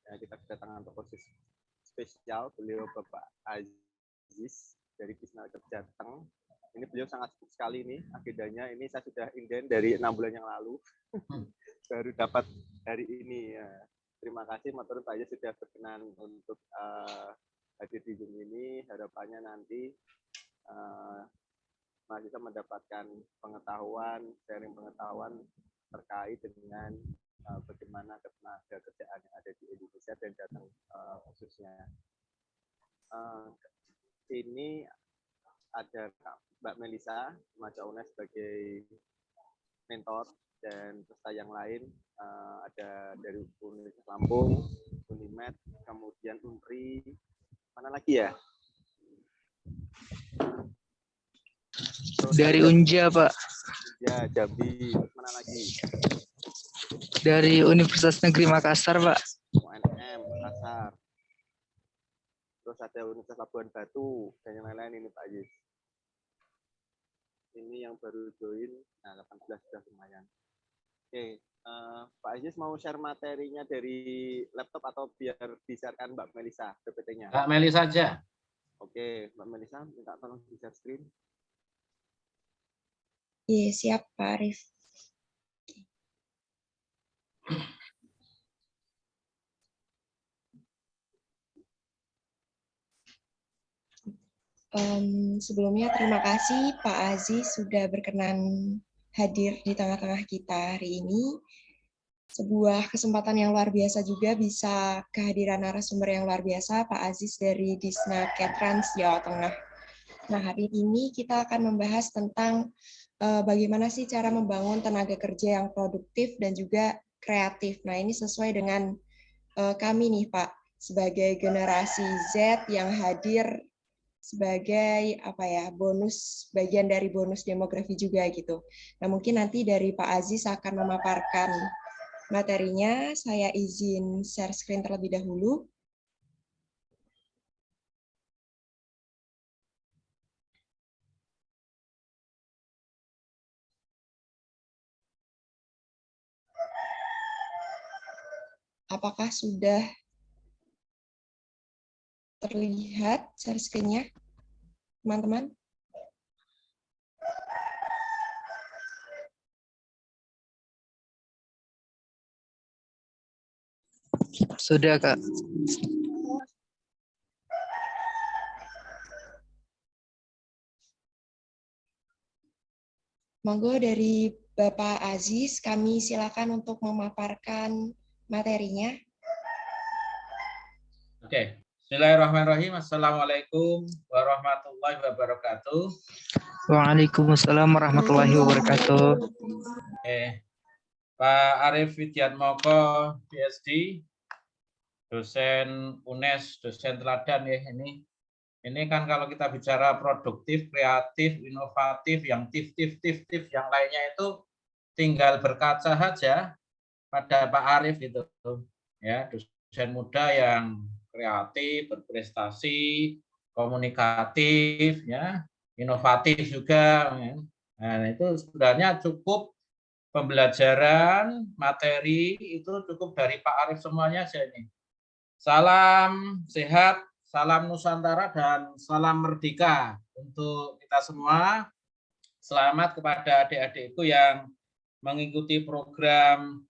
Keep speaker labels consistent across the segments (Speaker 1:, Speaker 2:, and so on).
Speaker 1: Ya, kita kedatangan tokoh spesial, beliau Bapak Aziz dari Disnaker Jateng. Ini beliau sangat sibuk sekali nih agendanya. Ini saya sudah inden dari 6 bulan yang lalu, baru dapat hari ini. Ya. Terima kasih Matur Pak Aziz sudah berkenan untuk hadir di Zoom ini. Harapannya nanti mahasiswa mendapatkan pengetahuan, sharing pengetahuan terkait dengan bagaimana ketenaga kerjaan yang ada di Indonesia dan Jateng khususnya. Ini ada Mbak Melisa Maja UNES sebagai mentor dan peserta yang lain ada dari Universitas Lampung, Unimed, kemudian UNRI, mana lagi ya? Terus
Speaker 2: dari Unja, Pak.
Speaker 1: Ya, Jambi. Terus mana lagi?
Speaker 2: Dari Universitas Negeri Makassar, Pak.
Speaker 1: UNM, Makassar. Terus ada Universitas Labuan Batu, dan yang lain-lain ini Pak Aziz. Ini yang baru join, nah 18 sudah lumayan. Oke, Pak Aziz mau share materinya dari laptop atau biar di-share-kan Mbak Melisa, PPT-nya?
Speaker 3: Mbak Melisa saja.
Speaker 1: Oke, Mbak Melisa, minta tolong di-share screen.
Speaker 4: Iya, siap Pak Arif. Sebelumnya terima kasih Pak Aziz sudah berkenan hadir di tengah-tengah kita hari ini. Sebuah kesempatan yang luar biasa juga bisa kehadiran narasumber yang luar biasa, Pak Aziz dari Disnaker Trans Jawa Tengah. Nah, hari ini kita akan membahas tentang bagaimana sih cara membangun tenaga kerja yang produktif dan juga kreatif. Nah, ini sesuai dengan kami nih, Pak, sebagai generasi Z yang hadir sebagai bonus, bagian dari bonus demografi juga gitu. Nah, mungkin nanti dari Pak Aziz akan memaparkan materinya. Saya izin share screen terlebih dahulu. Apakah sudah terlihat share screen-nya, teman-teman?
Speaker 2: Sudah, Kak.
Speaker 4: Monggo dari Bapak Aziz, kami silakan untuk memaparkan materinya.
Speaker 3: Oke. Bismillahirrahmanirrahim. Assalamualaikum warahmatullahi wabarakatuh.
Speaker 2: Waalaikumsalam warahmatullahi wabarakatuh.
Speaker 3: Pak Arif Widiatmoko, PhD, dosen UNES, dosen teladan ya ini. Ini kan kalau kita bicara produktif, kreatif, inovatif, yang tif, yang lainnya itu tinggal berkaca saja pada Pak Arif gitu. Ya, dosen muda yang kreatif, berprestasi, komunikatif, ya, inovatif juga. Ya. Nah, itu sebenarnya cukup pembelajaran materi itu cukup dari Pak Arif semuanya aja ini. Salam sehat, salam Nusantara, dan salam merdeka untuk kita semua. Selamat kepada adik-adikku yang mengikuti program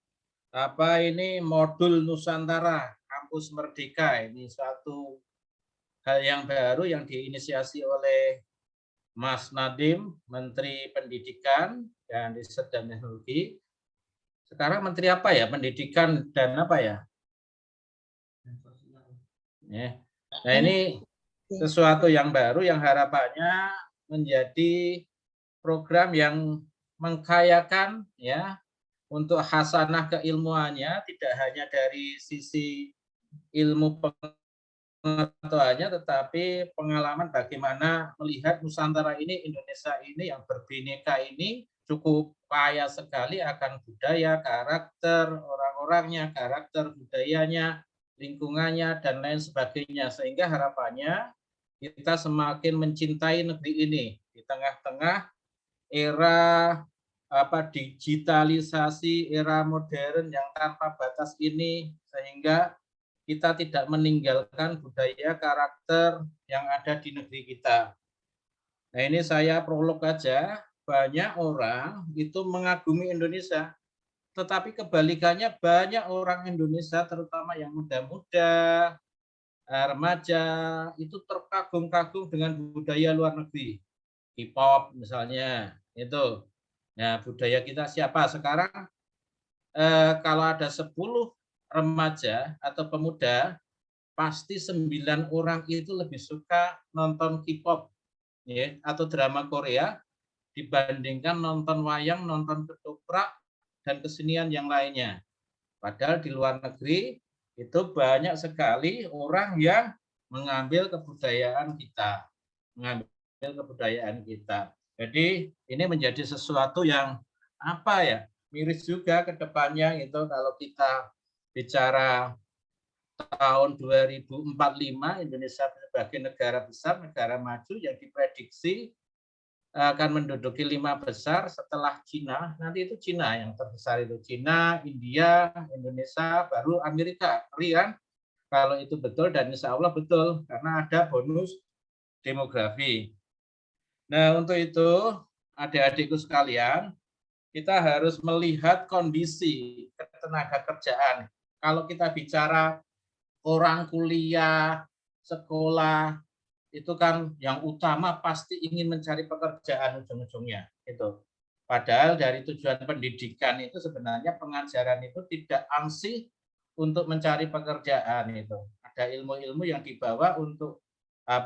Speaker 3: modul Nusantara Kampus Merdeka. Ini suatu hal yang baru yang diinisiasi oleh Mas Nadiem, Menteri Pendidikan dan Riset dan Teknologi. Sekarang Menteri apa ya? Pendidikan dan apa ya? Nah, ini sesuatu yang baru yang harapannya menjadi program yang mengkayakan ya untuk hasanah keilmuannya, tidak hanya dari sisi ilmu pengetahuannya, tetapi pengalaman bagaimana melihat Nusantara ini, Indonesia ini yang berbineka ini cukup kaya sekali akan budaya, karakter orang-orangnya, karakter budayanya, lingkungannya, dan lain sebagainya. Sehingga harapannya kita semakin mencintai negeri ini di tengah-tengah era digitalisasi, era modern yang tanpa batas ini, sehingga kita tidak meninggalkan budaya karakter yang ada di negeri kita. Nah, ini saya prolog aja. Banyak orang itu mengagumi Indonesia, tetapi kebalikannya banyak orang Indonesia, terutama yang muda-muda, remaja, itu terkagum-kagum dengan budaya luar negeri. K-pop misalnya, itu. Nah, budaya kita siapa sekarang? Kalau ada 10 remaja atau pemuda, pasti 9 orang itu lebih suka nonton K-pop ya, atau drama Korea dibandingkan nonton wayang, nonton ketoprak, dan kesenian yang lainnya. Padahal di luar negeri itu banyak sekali orang yang mengambil kebudayaan kita. Jadi ini menjadi sesuatu yang apa ya, miris juga ke depannya itu kalau kita bicara tahun 2045 Indonesia sebagai negara besar, negara maju yang diprediksi akan menduduki 5 besar setelah Cina. Nanti itu Cina yang terbesar, itu Cina, India, Indonesia, baru Amerika. Kan? Kalau itu betul, dan insya Allah betul, karena ada bonus demografi. Nah, untuk itu adik-adikku sekalian, kita harus melihat kondisi ketenaga kerjaan. Kalau kita bicara orang kuliah, sekolah, itu kan yang utama pasti ingin mencari pekerjaan ujung-ujungnya. Itu. Padahal dari tujuan pendidikan itu sebenarnya pengajaran itu tidak ansih untuk mencari pekerjaan itu. Ada ilmu-ilmu yang dibawa untuk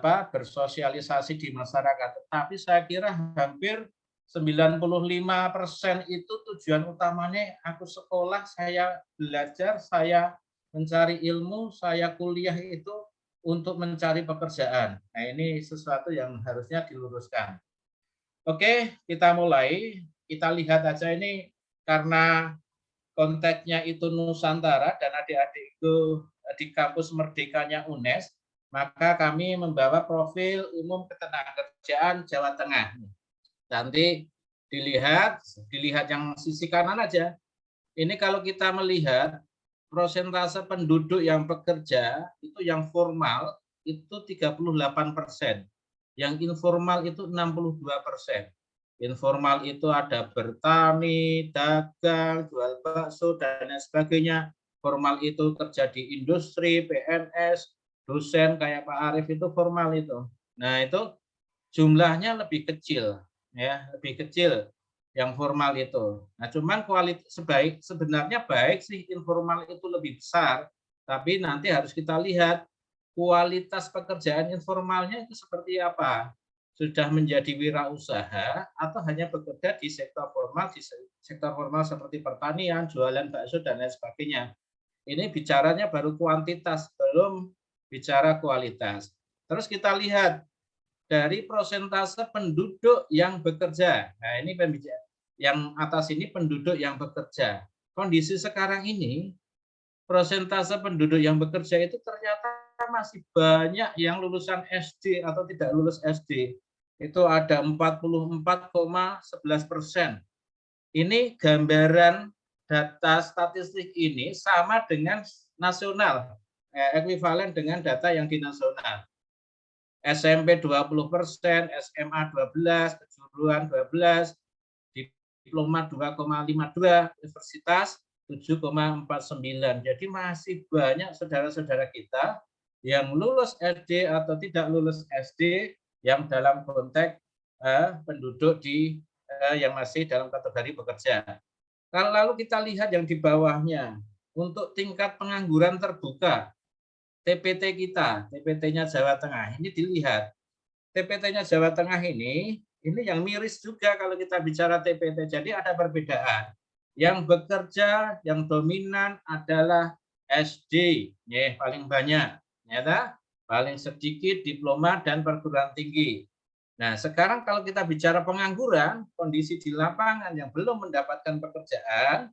Speaker 3: bersosialisasi di masyarakat. Tapi saya kira hampir 95% itu tujuan utamanya aku sekolah, saya belajar, saya mencari ilmu, saya kuliah itu untuk mencari pekerjaan. Nah, ini sesuatu yang harusnya diluruskan. Oke, kita mulai. Kita lihat aja ini karena konteksnya itu Nusantara dan adik-adik itu di kampus Merdekanya UNES, maka kami membawa profil umum ketenagakerjaan Jawa Tengah. Nanti dilihat yang sisi kanan aja. Ini kalau kita melihat prosentase penduduk yang bekerja itu yang formal itu 38%, yang informal itu 62%. Informal itu ada bertani, dagang, jual bakso, dan lain sebagainya. Formal itu kerja di industri, PNS, dosen kayak Pak Arief itu formal itu. Nah, itu jumlahnya lebih kecil, ya, lebih kecil yang formal itu. Nah, cuman kualitas sebenarnya baik sih informal itu lebih besar, tapi nanti harus kita lihat kualitas pekerjaan informalnya itu seperti apa. Sudah menjadi wirausaha atau hanya bekerja di sektor formal seperti pertanian, jualan bakso dan lain sebagainya. Ini bicaranya baru kuantitas, belum bicara kualitas. Terus kita lihat dari prosentase penduduk yang bekerja. Nah, ini yang atas ini penduduk yang bekerja. Kondisi sekarang ini, prosentase penduduk yang bekerja itu ternyata masih banyak yang lulusan SD atau tidak lulus SD. Itu ada 44,11%. Ini gambaran data statistik ini sama dengan nasional, ekuivalen dengan data yang di nasional. SMP 20%, SMA 12%, kejuruan 12%, diploma 2,52, universitas 7,49. Jadi masih banyak saudara-saudara kita yang lulus SD atau tidak lulus SD yang dalam konteks penduduk yang masih dalam kategori bekerja. Lalu kita lihat yang di bawahnya, untuk tingkat pengangguran terbuka, TPT kita, TPT-nya Jawa Tengah, ini dilihat. TPT-nya Jawa Tengah ini yang miris juga kalau kita bicara TPT. Jadi ada perbedaan. Yang bekerja, yang dominan adalah SD, ya, paling banyak. Ya, paling sedikit diploma dan perguruan tinggi. Nah, sekarang kalau kita bicara pengangguran, kondisi di lapangan yang belum mendapatkan pekerjaan,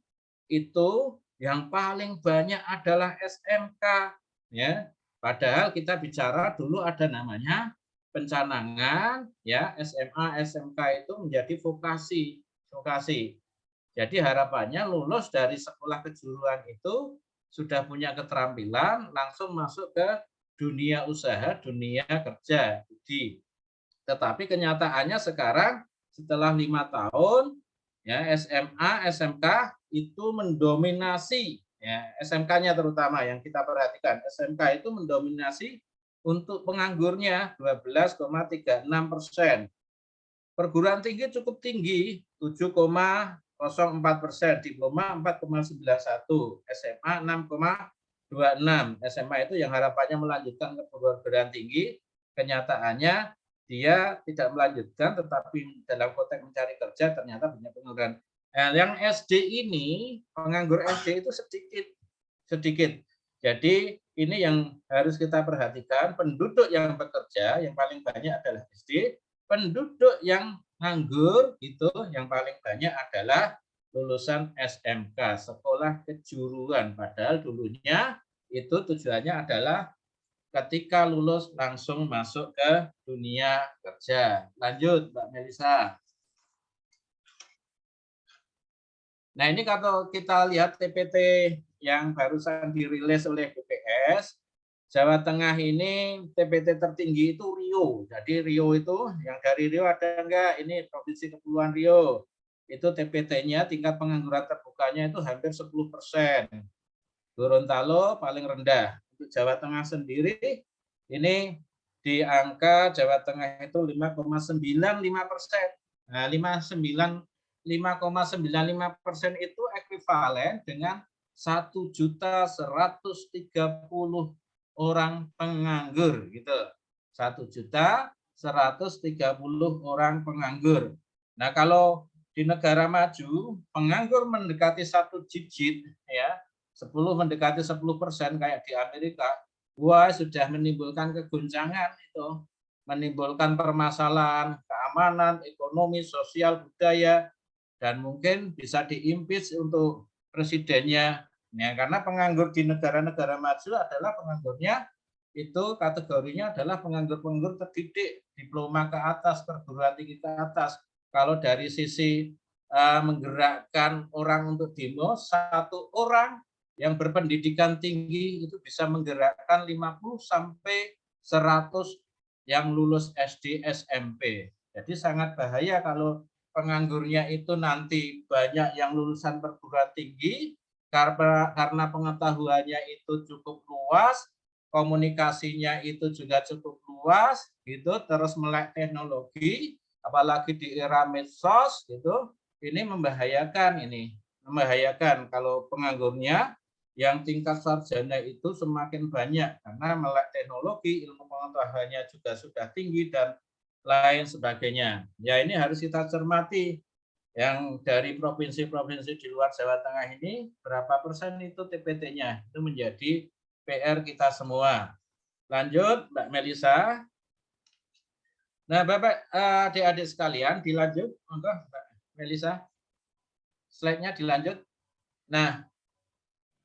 Speaker 3: itu yang paling banyak adalah SMK. Ya, padahal kita bicara dulu ada namanya pencanangan, ya, SMA, SMK itu menjadi vokasi. Jadi harapannya lulus dari sekolah kejuruan itu sudah punya keterampilan, langsung masuk ke dunia usaha, dunia kerja. Tetapi kenyataannya sekarang setelah 5 tahun, ya SMA, SMK itu mendominasi, ya SMK-nya terutama yang kita perhatikan, SMK itu mendominasi untuk penganggurnya 12,36%. Perguruan tinggi cukup tinggi 7,04%, diploma 4,91, SMA 6,26. SMA itu yang harapannya melanjutkan ke perguruan tinggi, kenyataannya dia tidak melanjutkan, tetapi dalam konteks mencari kerja ternyata banyak pengangguran. Nah, yang SD ini, penganggur SD itu sedikit. Jadi ini yang harus kita perhatikan, penduduk yang bekerja yang paling banyak adalah SD, penduduk yang nganggur itu yang paling banyak adalah lulusan SMK, sekolah kejuruan. Padahal dulunya itu tujuannya adalah ketika lulus langsung masuk ke dunia kerja. Lanjut, Mbak Melisa. Nah, ini kalau kita lihat TPT yang barusan dirilis oleh BPS, Jawa Tengah ini TPT tertinggi itu Riau. Jadi Riau itu, yang dari Riau ada enggak? Ini Provinsi Kepulauan Riau. Itu TPT-nya, tingkat pengangguran terbukanya itu hampir 10%. Gorontalo paling rendah. Untuk Jawa Tengah sendiri, ini di angka Jawa Tengah itu 5,95%. Nah, 5,95% itu ekuivalen dengan 1.130 orang penganggur, gitu. 1.130 orang penganggur. Nah, kalau di negara maju, penganggur mendekati 1 digit, ya, 10 mendekati 10% kayak di Amerika, wah sudah menimbulkan kegoncangan itu, menimbulkan permasalahan keamanan, ekonomi, sosial, budaya, dan mungkin bisa diimpeach untuk presidennya. Ya, karena penganggur di negara-negara maju adalah penganggurnya itu kategorinya adalah penganggur-penganggur terdidik, diploma ke atas, perguruan tinggi ke atas. Kalau dari sisi menggerakkan orang untuk demo, satu orang yang berpendidikan tinggi itu bisa menggerakkan 50 sampai 100 yang lulus SD, SMP. Jadi sangat bahaya kalau penganggurnya itu nanti banyak yang lulusan perguruan tinggi karena pengetahuannya itu cukup luas, komunikasinya itu juga cukup luas, gitu, terus melek teknologi, apalagi di era medsos, gitu, ini membahayakan kalau penganggurnya yang tingkat sarjana itu semakin banyak karena melek teknologi, ilmu pengetahuannya juga sudah tinggi dan lain sebagainya. Ya, ini harus kita cermati. Yang dari provinsi-provinsi di luar Jawa Tengah ini berapa persen itu TPT-nya? Itu menjadi PR kita semua. Lanjut, Mbak Melisa. Nah, Bapak adik-adik sekalian, dilanjut, monggo Mbak Melisa. Slide-nya dilanjut. Nah,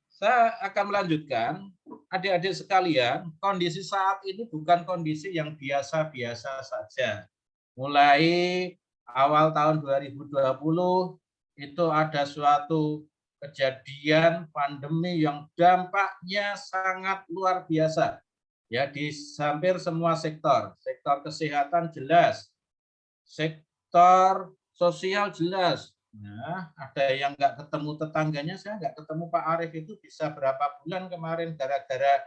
Speaker 3: saya akan melanjutkan, adik-adik sekalian, kondisi saat ini bukan kondisi yang biasa-biasa saja. Mulai awal tahun 2020 itu ada suatu kejadian pandemi yang dampaknya sangat luar biasa. Ya, di hampir semua sektor. Sektor kesehatan jelas, sektor sosial jelas. Nah, ada yang nggak ketemu tetangganya, saya nggak ketemu Pak Arief itu bisa berapa bulan kemarin gara-gara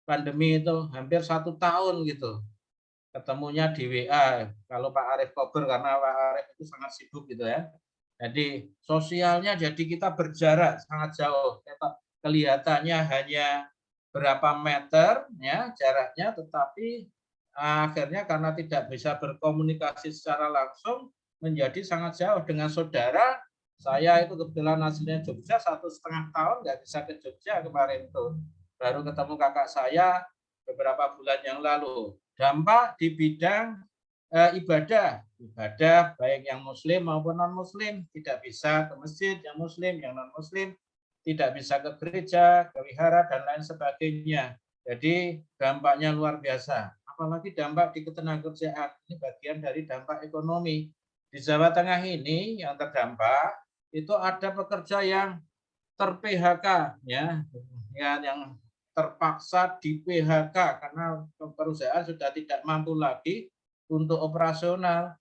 Speaker 3: pandemi itu, hampir 1 tahun gitu. Ketemunya di WA, kalau Pak Arief kober karena Pak Arief itu sangat sibuk gitu ya. Jadi sosialnya jadi kita berjarak sangat jauh. Kelihatannya hanya berapa meter ya jaraknya, tetapi akhirnya karena tidak bisa berkomunikasi secara langsung menjadi sangat jauh. Dengan saudara saya itu kebetulan aslinya Jogja, 1,5 tahun nggak bisa ke Jogja kemarin tuh. Baru ketemu kakak saya beberapa bulan yang lalu. Dampak di bidang ibadah baik yang muslim maupun non muslim, tidak bisa ke masjid yang muslim, yang non muslim tidak bisa ke gereja, ke wihara dan lain sebagainya. Jadi dampaknya luar biasa. Apalagi dampak di ketenagakerjaan, ini bagian dari dampak ekonomi. Di Jawa Tengah ini yang terdampak itu ada pekerja yang ter-PHK ya. ya yang terpaksa di PHK karena perusahaan sudah tidak mampu lagi untuk operasional.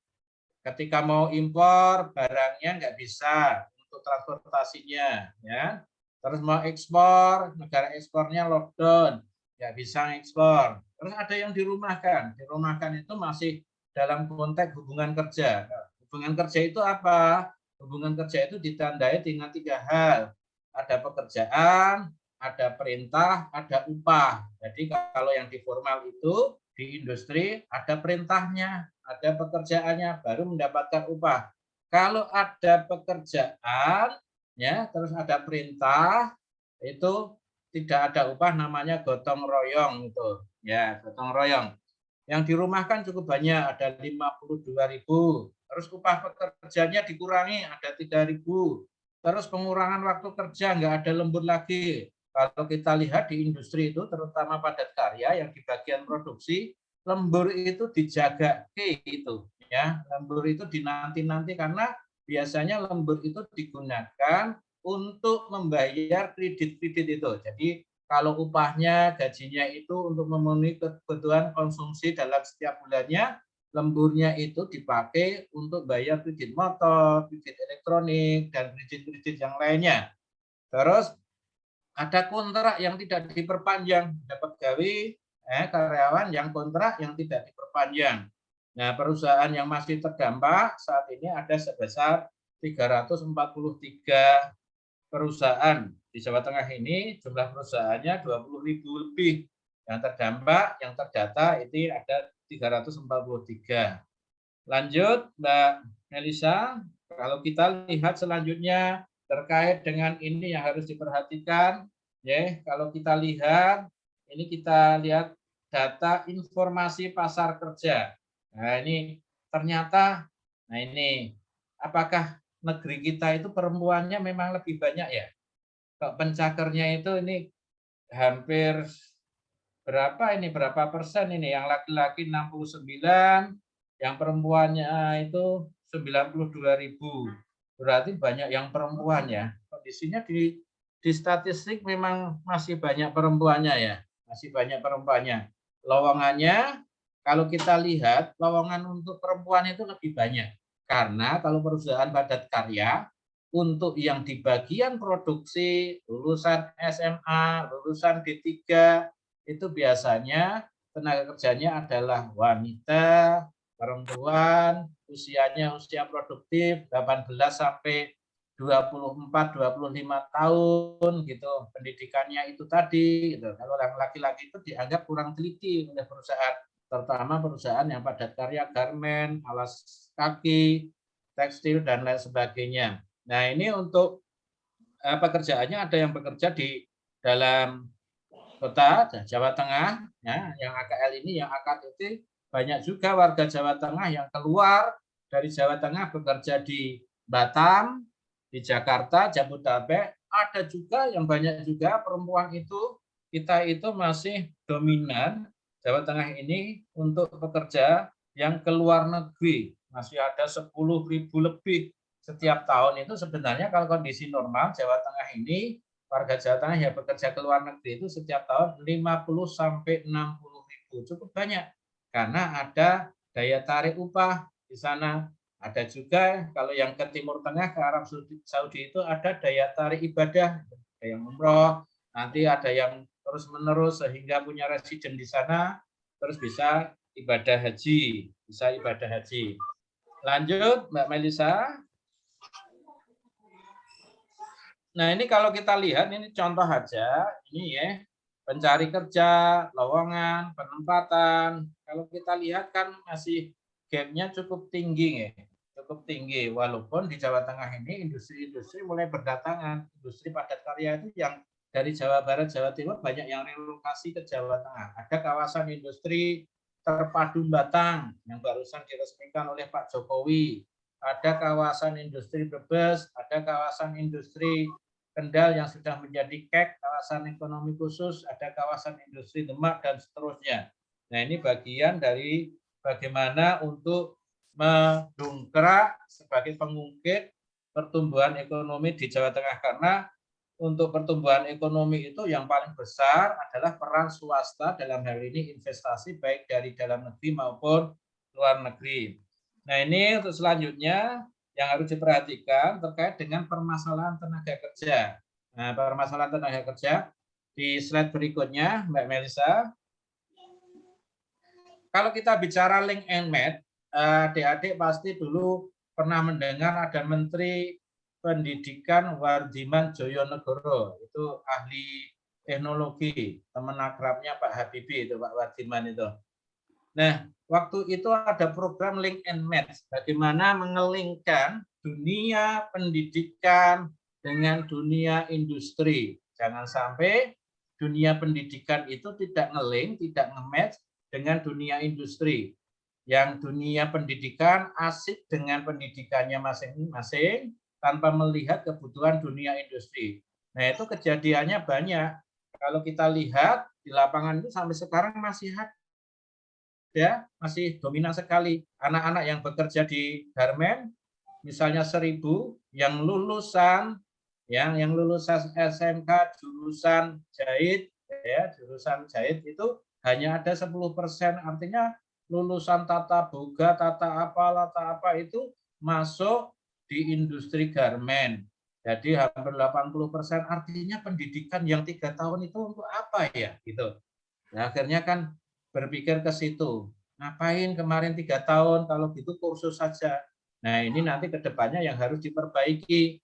Speaker 3: Ketika mau impor barangnya nggak bisa untuk transportasinya, ya. Terus mau ekspor, negara ekspornya lockdown, nggak bisa ekspor. Terus ada yang dirumahkan. Dirumahkan itu masih dalam konteks hubungan kerja. Hubungan kerja itu apa? Hubungan kerja itu ditandai dengan 3 hal. Ada pekerjaan, ada perintah, ada upah. Jadi kalau yang di formal itu di industri ada perintahnya, ada pekerjaannya, baru mendapatkan upah. Kalau ada pekerjaan, ya, terus ada perintah, itu tidak ada upah, namanya gotong royong itu, ya, gotong royong. Yang dirumahkan cukup banyak, ada 52.000. Terus upah pekerjanya dikurangi, ada 3.000. Terus pengurangan waktu kerja, nggak ada lembur lagi. Kalau kita lihat di industri itu, terutama padat karya yang di bagian produksi, lembur itu dijaga itu, ya. Lembur itu dinanti-nanti karena biasanya lembur itu digunakan untuk membayar kredit-kredit itu. Jadi kalau upahnya, gajinya itu untuk memenuhi kebutuhan konsumsi dalam setiap bulannya, lemburnya itu dipakai untuk bayar kredit motor, kredit elektronik, dan kredit-kredit yang lainnya. Terus ada kontrak yang tidak diperpanjang, dapat gawe karyawan yang kontrak yang tidak diperpanjang. Nah, perusahaan yang masih terdampak saat ini ada sebesar 343 perusahaan. Di Jawa Tengah ini jumlah perusahaannya 20.000 lebih. Yang terdampak, yang terdata itu ada 343. Lanjut, Mbak Melisa, kalau kita lihat selanjutnya terkait dengan ini yang harus diperhatikan, ya, kalau kita lihat, ini kita lihat data informasi pasar kerja. Nah, ini ternyata, nah ini, apakah negeri kita itu perempuannya memang lebih banyak ya? Kok pencakernya itu ini hampir berapa persen ini? Yang laki-laki 69, yang perempuannya itu 92.000. Berarti banyak yang perempuan ya. Kondisinya di statistik memang masih banyak perempuannya ya. Masih banyak perempuannya. Lowongannya kalau kita lihat lowongan untuk perempuan itu lebih banyak. Karena kalau perusahaan padat karya untuk yang di bagian produksi, lulusan SMA, lulusan D3, itu biasanya tenaga kerjanya adalah wanita, perempuan, usianya usia produktif 18 sampai 24-25 tahun gitu. Pendidikannya itu tadi gitu. Kalau yang laki-laki itu dianggap kurang teliti oleh perusahaan, terutama perusahaan yang padat karya, garmen, alas kaki, tekstil dan lain sebagainya. Nah, ini untuk pekerjaannya ada yang bekerja di dalam kota Jawa Tengah, ya, yang AKL ini, yang AKTT, banyak juga warga Jawa Tengah yang keluar dari Jawa Tengah bekerja di Batam, di Jakarta, Jabodetabek. Ada juga yang banyak juga perempuan itu, kita itu masih dominan Jawa Tengah ini untuk pekerja yang keluar negeri. Masih ada 10.000 lebih setiap tahun. Itu sebenarnya kalau kondisi normal Jawa Tengah ini, warga Jawa Tengah yang bekerja ke luar negeri itu setiap tahun 50 sampai 60.000. Cukup banyak. Karena ada daya tarik upah di sana. Ada juga kalau yang ke Timur Tengah, ke Arab Saudi itu ada daya tarik ibadah. Ada yang umroh, nanti ada yang terus-menerus sehingga punya residen di sana, terus bisa ibadah haji. Bisa ibadah haji. Lanjut, Mbak Melisa. Nah, ini kalau kita lihat, ini contoh aja, ini ya, pencari kerja, lowongan, penempatan. Kalau kita lihat kan masih gap-nya cukup tinggi ya, cukup tinggi. Walaupun di Jawa Tengah ini industri-industri mulai berdatangan, industri padat karya itu yang dari Jawa Barat, Jawa Timur banyak yang relokasi ke Jawa Tengah. Ada kawasan industri terpadu Batang yang barusan diresmikan oleh Pak Jokowi. Ada kawasan industri Brebes, ada kawasan industri Kendal yang sudah menjadi KEK, kawasan ekonomi khusus, ada kawasan industri Demak, dan seterusnya. Nah, ini bagian dari bagaimana untuk mendongkrak sebagai pengungkit pertumbuhan ekonomi di Jawa Tengah, karena untuk pertumbuhan ekonomi itu yang paling besar adalah peran swasta dalam hal ini investasi baik dari dalam negeri maupun luar negeri. Nah, ini untuk selanjutnya yang harus diperhatikan terkait dengan permasalahan tenaga kerja. Nah, permasalahan tenaga kerja di slide berikutnya, Mbak Melisa. Kalau kita bicara link and match, adik-adik pasti dulu pernah mendengar ada Menteri Pendidikan Wardiman Joyonegoro, itu ahli teknologi, teman akrabnya Pak Habibie itu, Pak Wardiman itu. Nah, waktu itu ada program link and match, bagaimana mengelingkan dunia pendidikan dengan dunia industri. Jangan sampai dunia pendidikan itu tidak nge-link, tidak nge-match dengan dunia industri. Yang dunia pendidikan asik dengan pendidikannya masing-masing tanpa melihat kebutuhan dunia industri. Nah, itu kejadiannya banyak. Kalau kita lihat di lapangan itu sampai sekarang masih ada, masih dominan sekali anak-anak yang bekerja di garmen, misalnya 1.000 yang lulusan SMK jurusan jahit, ya, jurusan jahit itu hanya ada 10%, artinya lulusan tata boga, tata apa itu masuk di industri garmen. Jadi hampir 80%, artinya pendidikan yang 3 tahun itu untuk apa ya gitu. Nah, akhirnya kan berpikir ke situ. Ngapain kemarin 3 tahun kalau gitu kursus saja. Nah, ini nanti ke depannya yang harus diperbaiki.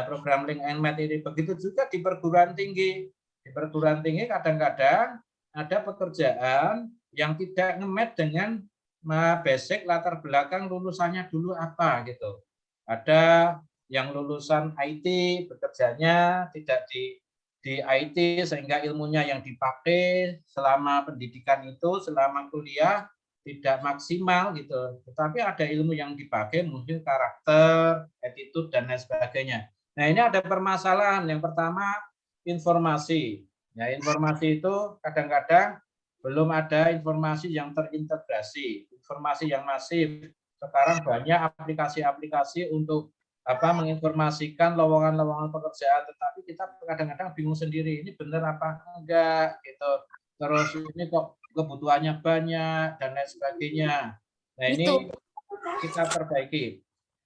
Speaker 3: Program link and match ini. Begitu juga di perguruan tinggi. Di perguruan tinggi kadang-kadang ada pekerjaan yang tidak nge-match dengan basic latar belakang lulusannya dulu apa gitu. Ada yang lulusan IT bekerjanya tidak di IT sehingga ilmunya yang dipakai selama pendidikan itu, selama kuliah tidak maksimal gitu. Tetapi ada ilmu yang dipakai mungkin karakter, attitude dan lain sebagainya. Nah, ini ada permasalahan. Yang pertama informasi. Ya, informasi itu kadang-kadang belum ada informasi yang terintegrasi, informasi yang masif. Sekarang banyak aplikasi-aplikasi untuk menginformasikan lowongan-lowongan pekerjaan, tetapi kita kadang-kadang bingung sendiri, ini benar apa enggak gitu. Terus ini kok kebutuhannya banyak dan lain sebagainya. Nah, ini kita perbaiki.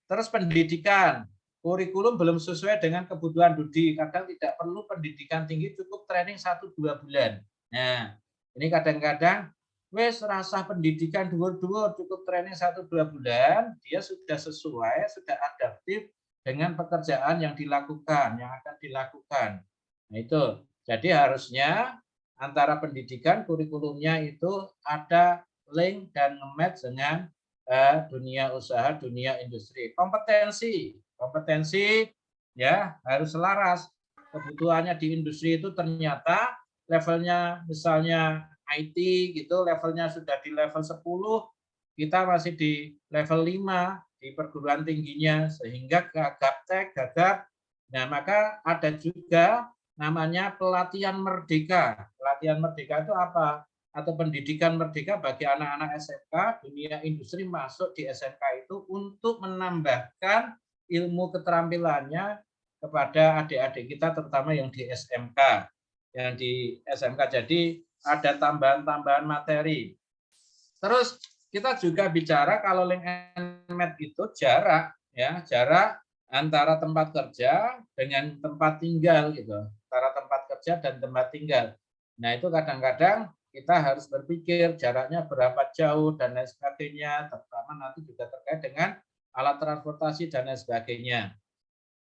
Speaker 3: Terus pendidikan, kurikulum belum sesuai dengan kebutuhan Dudi. Kadang tidak perlu pendidikan tinggi, cukup training 1-2 bulan. Nah, ini kadang-kadang wes rasa pendidikan dhuwur-dhuwur, cukup training 1-2 bulan, dia sudah sesuai, sudah adaptif dengan pekerjaan yang dilakukan, yang akan dilakukan. Nah, itu. Jadi harusnya antara pendidikan kurikulumnya itu ada link dan nge-match dengan dunia usaha, dunia industri. Kompetensi ya harus selaras. Kebutuhannya di industri itu ternyata levelnya misalnya IT gitu, levelnya sudah di level 10, kita masih di level 5 di perguruan tingginya, sehingga gagap. Nah, maka ada juga namanya pelatihan merdeka. Pelatihan merdeka itu apa? Atau pendidikan merdeka bagi anak-anak SMK, dunia industri masuk di SMK itu untuk menambahkan ilmu keterampilannya kepada adik-adik kita, terutama yang di SMK. Yang di SMK, jadi ada tambahan-tambahan materi. Terus kita juga bicara kalau link and match itu jarak, ya, jarak antara tempat kerja dengan tempat tinggal gitu, antara tempat kerja dan tempat tinggal. Nah, itu kadang-kadang kita harus berpikir jaraknya berapa jauh dan lain sebagainya, terutama nanti juga terkait dengan alat transportasi dan lain sebagainya.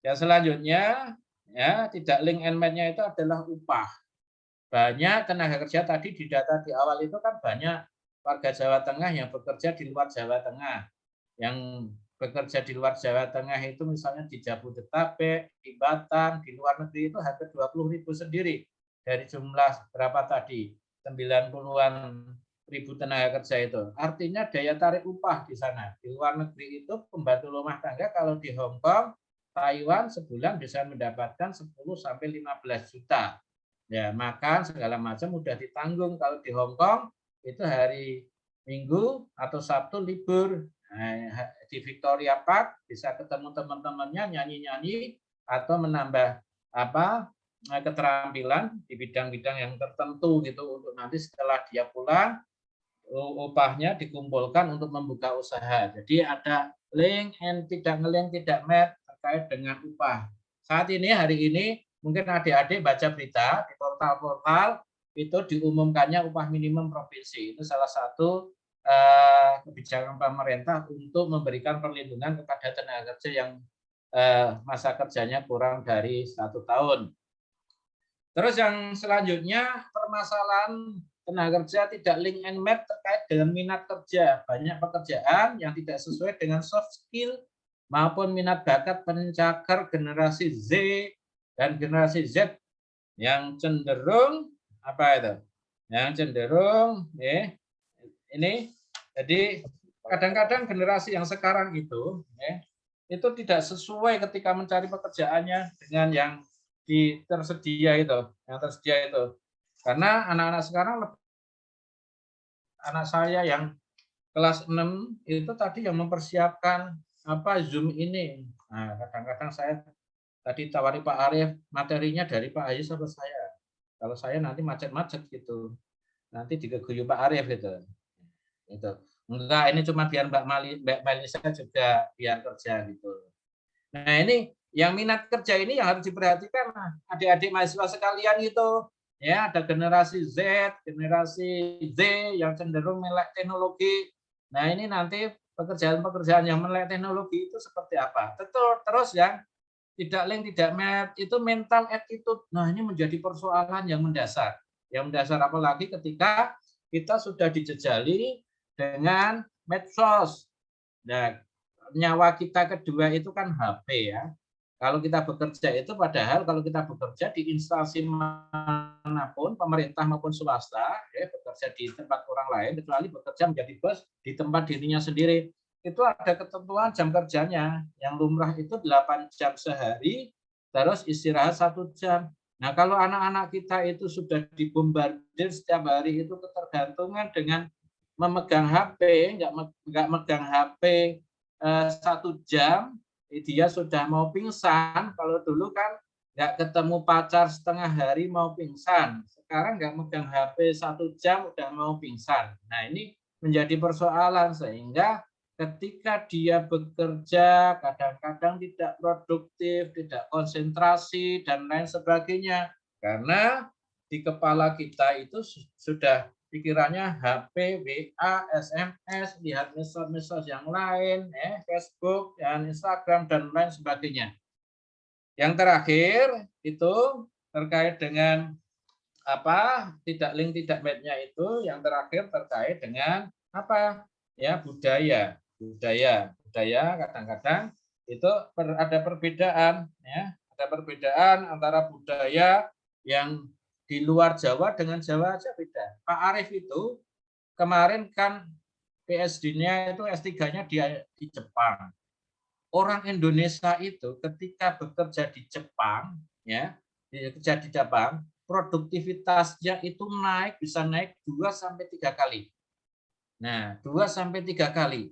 Speaker 3: Yang selanjutnya, ya, tidak link and match-nya itu adalah upah. Banyak tenaga kerja tadi di data di awal itu kan banyak warga Jawa Tengah yang bekerja di luar Jawa Tengah. Yang bekerja di luar Jawa Tengah itu misalnya di Jabodetabek, di Batam, di luar negeri itu hampir 20.000 sendiri. Dari jumlah berapa tadi? 90-an ribu tenaga kerja itu. Artinya daya tarik upah di sana. Di luar negeri itu pembantu rumah tangga kalau di Hong Kong, Taiwan sebulan bisa mendapatkan 10 sampai 15 juta. Ya, makan segala macam udah ditanggung. Kalau di Hong Kong itu hari Minggu atau Sabtu libur. Nah, di Victoria Park bisa ketemu teman-temannya nyanyi-nyanyi atau menambah keterampilan di bidang-bidang yang tertentu gitu untuk nanti setelah dia pulang upahnya dikumpulkan untuk membuka usaha. Jadi ada link and tidak ngelink tidak match terkait dengan upah. Saat ini hari ini mungkin adik-adik baca berita di portal-portal itu diumumkannya upah minimum provinsi. Itu salah satu kebijakan pemerintah untuk memberikan perlindungan kepada tenaga kerja yang masa kerjanya kurang dari 1 tahun. Terus yang selanjutnya permasalahan tenaga kerja tidak link and match terkait dengan minat kerja. Banyak pekerjaan yang tidak sesuai dengan soft skill maupun minat bakat pencakar generasi Z dan generasi Z yang cenderung apa itu? Yang cenderung ini jadi kadang-kadang generasi yang sekarang itu tidak sesuai ketika mencari pekerjaannya dengan yang tersedia itu, karena anak-anak sekarang, anak saya yang kelas 6 itu tadi yang mempersiapkan Zoom ini. Nah, kadang-kadang saya tadi tawari Pak Arief materinya dari Pak Aziz sama saya. Kalau saya nanti macet-macet gitu, nanti digeguyu Pak Arief gitu. Itu enggak, ini cuma biar Mbak Melisa juga biar kerja gitu. Nah ini yang minat kerja ini yang harus diperhatikan adik-adik mahasiswa sekalian itu ya, ada generasi Z, generasi Z yang cenderung melek teknologi. Nah ini nanti pekerjaan-pekerjaan yang melek teknologi itu seperti apa? Terus yang tidak link tidak match itu mental attitude. Nah ini menjadi persoalan yang mendasar. Yang mendasar apalagi ketika kita sudah dijejali dengan medsos. Nah nyawa kita kedua itu kan HP ya. Kalau kita bekerja itu padahal kalau kita bekerja di instansi manapun, pemerintah maupun swasta, bekerja di tempat orang lain, kecuali bekerja menjadi bos di tempat dirinya sendiri, itu ada ketentuan jam kerjanya. Yang lumrah itu 8 jam sehari, terus istirahat 1 jam. Nah kalau anak-anak kita itu sudah dibombardir setiap hari itu ketergantungan dengan memegang HP, nggak megang HP 1 jam, dia sudah mau pingsan. Kalau dulu kan nggak ketemu pacar setengah hari mau pingsan. Sekarang nggak megang HP 1 jam udah mau pingsan. Nah ini menjadi persoalan sehingga ketika dia bekerja kadang-kadang tidak produktif, tidak konsentrasi dan lain sebagainya. Karena di kepala kita itu sudah pikirannya HP, WA, SMS, lihat medsos yang lain, Facebook, dan Instagram, dan lain sebagainya. Yang terakhir itu terkait dengan tidak link tidak match-nya itu, yang terakhir terkait dengan budaya kadang-kadang itu ada perbedaan ada perbedaan antara budaya yang di luar Jawa dengan Jawa aja beda. Pak Arief itu kemarin kan PSD-nya itu S3-nya di Jepang. Orang Indonesia itu ketika bekerja di Jepang, bekerja di Jepang, produktivitasnya itu bisa naik 2-3 kali. Nah, 2-3 kali.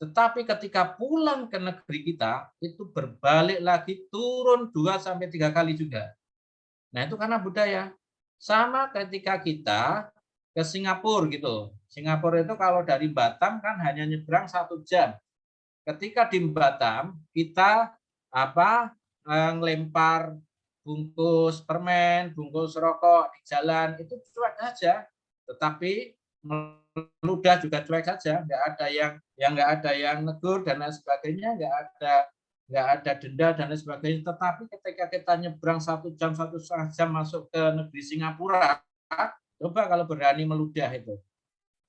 Speaker 3: Tetapi ketika pulang ke negeri kita, itu berbalik lagi turun 2-3 kali juga. Nah, itu karena budaya. Sama ketika kita ke Singapura gitu. Singapura itu kalau dari Batam kan hanya nyebrang 1 jam. Ketika di Batam, kita ngelempar bungkus permen, bungkus rokok di jalan, itu cuek aja. Tetapi meludah juga cuek saja, nggak ada yang negur dan lain sebagainya, nggak ada denda dan lain sebagainya. Tetapi ketika kita nyebrang 1 jam, 1,5 jam masuk ke negeri Singapura, coba kalau berani meludah itu,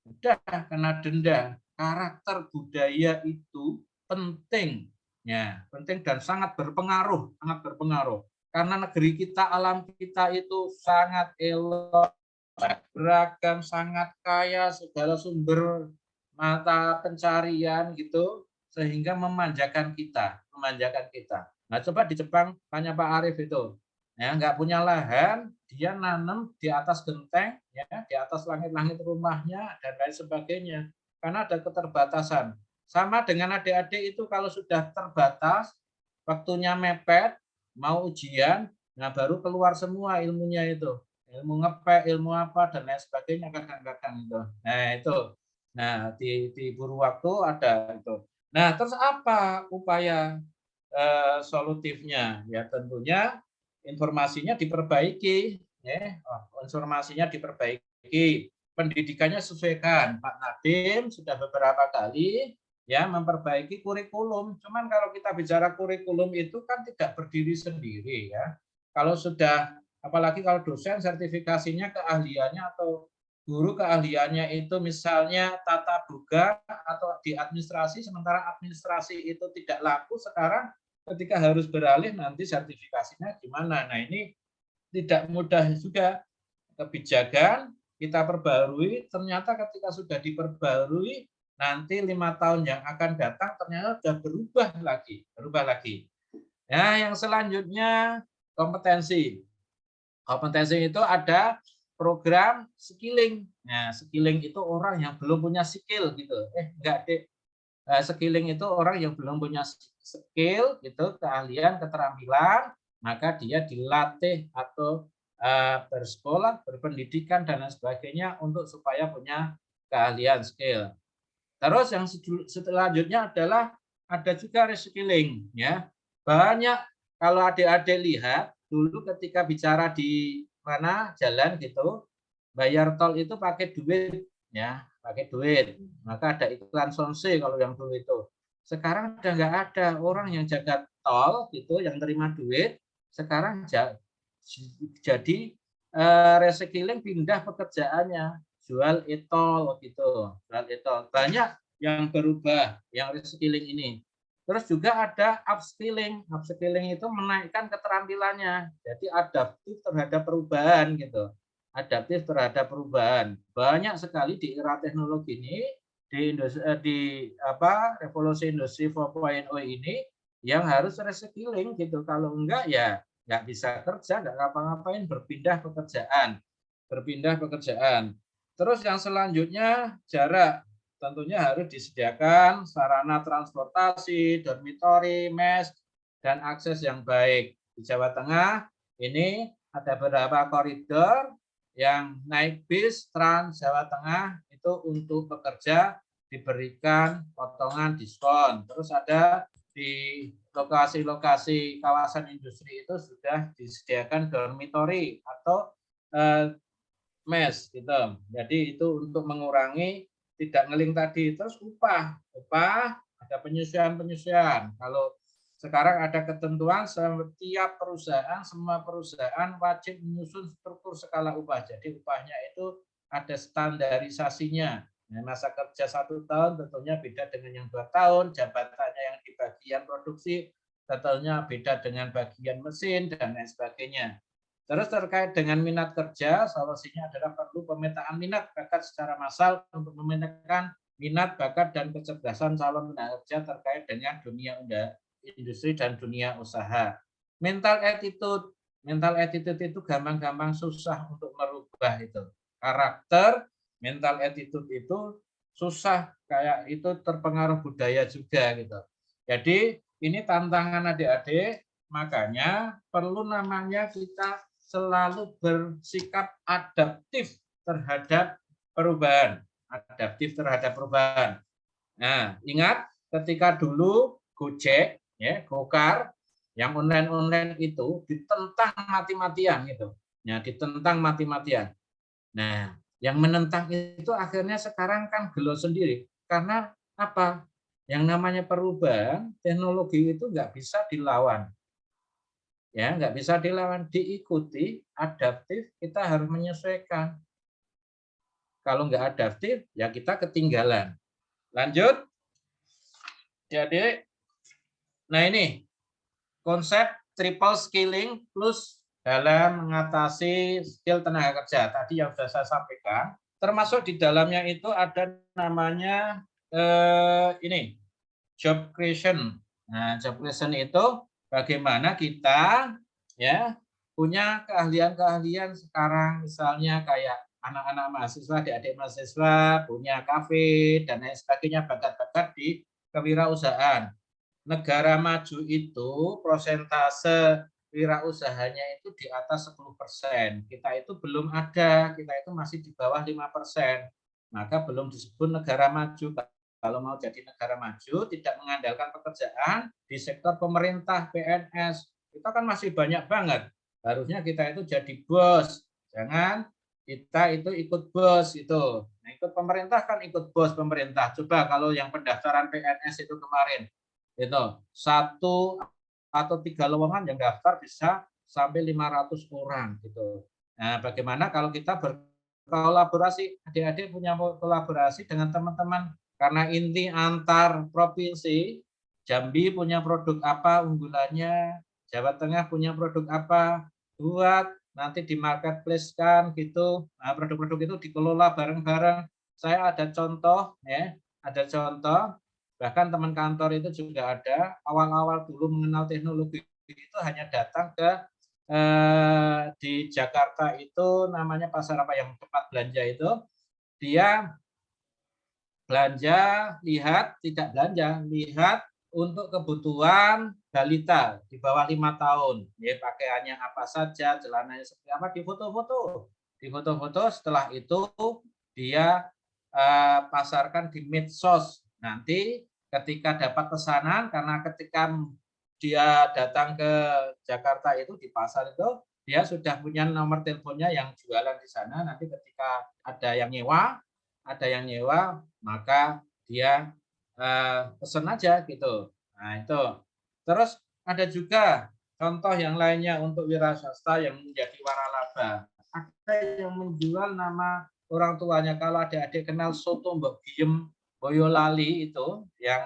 Speaker 3: udah kena denda. Karakter budaya itu penting dan sangat berpengaruh. Karena negeri kita, alam kita itu sangat elok, beragam, sangat kaya, segala sumber mata pencarian gitu, sehingga memanjakan kita. Nah, coba di Jepang tanya Pak Arief itu, nggak punya lahan, dia nanam di atas genteng, di atas langit-langit rumahnya dan lain sebagainya, karena ada keterbatasan. Sama dengan adik-adik itu kalau sudah terbatas, waktunya mepet, mau ujian, Nah, baru keluar semua ilmunya itu. Ilmu ngepek, ilmu apa, dan lain sebagainya kadang-kadang itu. Nah, itu. Nah, di buru waktu ada itu. Nah, terus apa upaya solutifnya? Ya, tentunya informasinya diperbaiki. Ya, informasinya diperbaiki. Pendidikannya sesuaikan. Pak Nadiem sudah beberapa kali ya memperbaiki kurikulum. Cuman kalau kita bicara kurikulum itu kan tidak berdiri sendiri ya. Kalau sudah, apalagi kalau dosen sertifikasinya keahliannya atau guru keahliannya itu misalnya tata boga atau di administrasi, sementara administrasi itu tidak laku sekarang ketika harus beralih nanti sertifikasinya gimana. Nah ini tidak mudah juga. Kebijakan kita perbarui, ternyata ketika sudah diperbarui nanti 5 tahun yang akan datang ternyata sudah berubah lagi. Nah, yang selanjutnya kompetensi. Kompetensi itu ada program skilling. Nah, skilling itu orang yang belum punya skill gitu. Enggak, Dek. Skilling itu orang yang belum punya skill gitu, keahlian, keterampilan, maka dia dilatih atau bersekolah, berpendidikan dan lain sebagainya untuk supaya punya keahlian skill. Terus yang selanjutnya adalah ada juga reskilling ya. Banyak kalau adik-adik lihat dulu ketika bicara di mana jalan gitu, bayar tol itu pakai duit ya, pakai duit. Maka ada iklan sonse kalau yang dulu itu. Sekarang udah nggak ada orang yang jaga tol gitu, yang terima duit. Sekarang jadi reskilling pindah pekerjaannya, jual e-tol gitu, jual e-tol. Banyak yang berubah, yang reskilling ini. Terus juga ada upskilling. Upskilling itu menaikkan keterampilannya. Jadi adaptif terhadap perubahan gitu. Adaptif terhadap perubahan. Banyak sekali di era teknologi ini di revolusi industri 4.0 ini yang harus reskilling gitu. Kalau enggak ya nggak bisa kerja, nggak ngapa-ngapain, berpindah pekerjaan. Terus yang selanjutnya jarak. Tentunya harus disediakan sarana transportasi, dormitori, mes, dan akses yang baik. Di Jawa Tengah ini ada beberapa koridor yang naik bis Trans Jawa Tengah itu untuk pekerja diberikan potongan diskon. Terus ada di lokasi-lokasi kawasan industri itu sudah disediakan dormitori atau mes gitu. Jadi itu untuk mengurangi tidak ngeling tadi. Terus upah ada penyesuaian. Kalau sekarang ada ketentuan setiap perusahaan, semua perusahaan wajib menyusun struktur skala upah. Jadi upahnya itu ada standarisasinya. Nah, masa kerja 1 tahun tentunya beda dengan yang 2 tahun, jabatannya yang di bagian produksi tentunya beda dengan bagian mesin dan lain sebagainya. Terus terkait dengan minat kerja, solusinya adalah perlu pemetaan minat bakat secara massal untuk memetakan minat, bakat, dan kecerdasan calon tenaga kerja terkait dengan dunia industri dan dunia usaha. Mental attitude itu gampang-gampang susah untuk merubah itu. Karakter, mental attitude itu susah, kayak itu terpengaruh budaya juga gitu. Jadi ini tantangan adik-adik, makanya perlu namanya kita selalu bersikap adaptif terhadap perubahan. Nah, ingat ketika dulu Gojek, ya, Gokar, yang online itu ditentang mati-matian gitu. Ya, ditentang mati-matian. Nah, yang menentang itu akhirnya sekarang kan gelo sendiri. Karena apa? Yang namanya perubahan, teknologi itu nggak bisa dilawan. Ya, nggak bisa dilawan, diikuti, adaptif, kita harus menyesuaikan. Kalau nggak adaptif, ya kita ketinggalan. Lanjut. Jadi, nah ini konsep triple skilling plus dalam mengatasi skill tenaga kerja. Tadi yang sudah saya sampaikan, termasuk di dalamnya itu ada namanya ini job creation. Nah, job creation itu bagaimana kita ya punya keahlian-keahlian sekarang, misalnya kayak anak-anak mahasiswa, adik-adik mahasiswa punya kafe dan lain sebagainya, bakat-bakat di kewirausahaan. Negara maju itu prosentase wirausahanya itu di atas 10%. Kita itu belum ada, kita itu masih di bawah 5%. Maka belum disebut negara maju. Kalau mau jadi negara maju, tidak mengandalkan pekerjaan di sektor pemerintah, PNS. Kita kan masih banyak banget. Harusnya kita itu jadi bos. Jangan kita itu ikut bos itu. Nah, ikut pemerintah kan ikut bos pemerintah. Coba kalau yang pendaftaran PNS itu kemarin, itu 1 atau 3 lowongan yang daftar bisa sampai 500 orang gitu. Nah, bagaimana kalau kita berkolaborasi, adik-adik punya kolaborasi dengan teman-teman, karena inti antar provinsi, Jambi punya produk apa unggulannya, Jawa Tengah punya produk apa, buat nanti di marketplace kan gitu. Nah, produk-produk itu dikelola bareng-bareng. Saya ada contoh ya, ada contoh. Bahkan teman kantor itu juga ada, awal-awal dulu mengenal teknologi itu hanya datang ke di Jakarta itu namanya pasar apa yang tempat belanja itu, dia belanja, lihat, tidak belanja, lihat untuk kebutuhan balita di bawah 5 tahun. Ya, pakaiannya apa saja, celananya seperti apa, difoto-foto. Difoto-foto, setelah itu dia pasarkan di medsos. Nanti ketika dapat pesanan, karena ketika dia datang ke Jakarta itu di pasar itu, dia sudah punya nomor teleponnya yang jualan di sana. Nanti ketika ada yang nyewa, maka dia pesan aja gitu. Nah itu. Terus ada juga contoh yang lainnya untuk wira swasta yang menjadi waralaba. Ada yang menjual nama orang tuanya. Kalau adik-adik kenal soto Mbok Giem Boyolali itu yang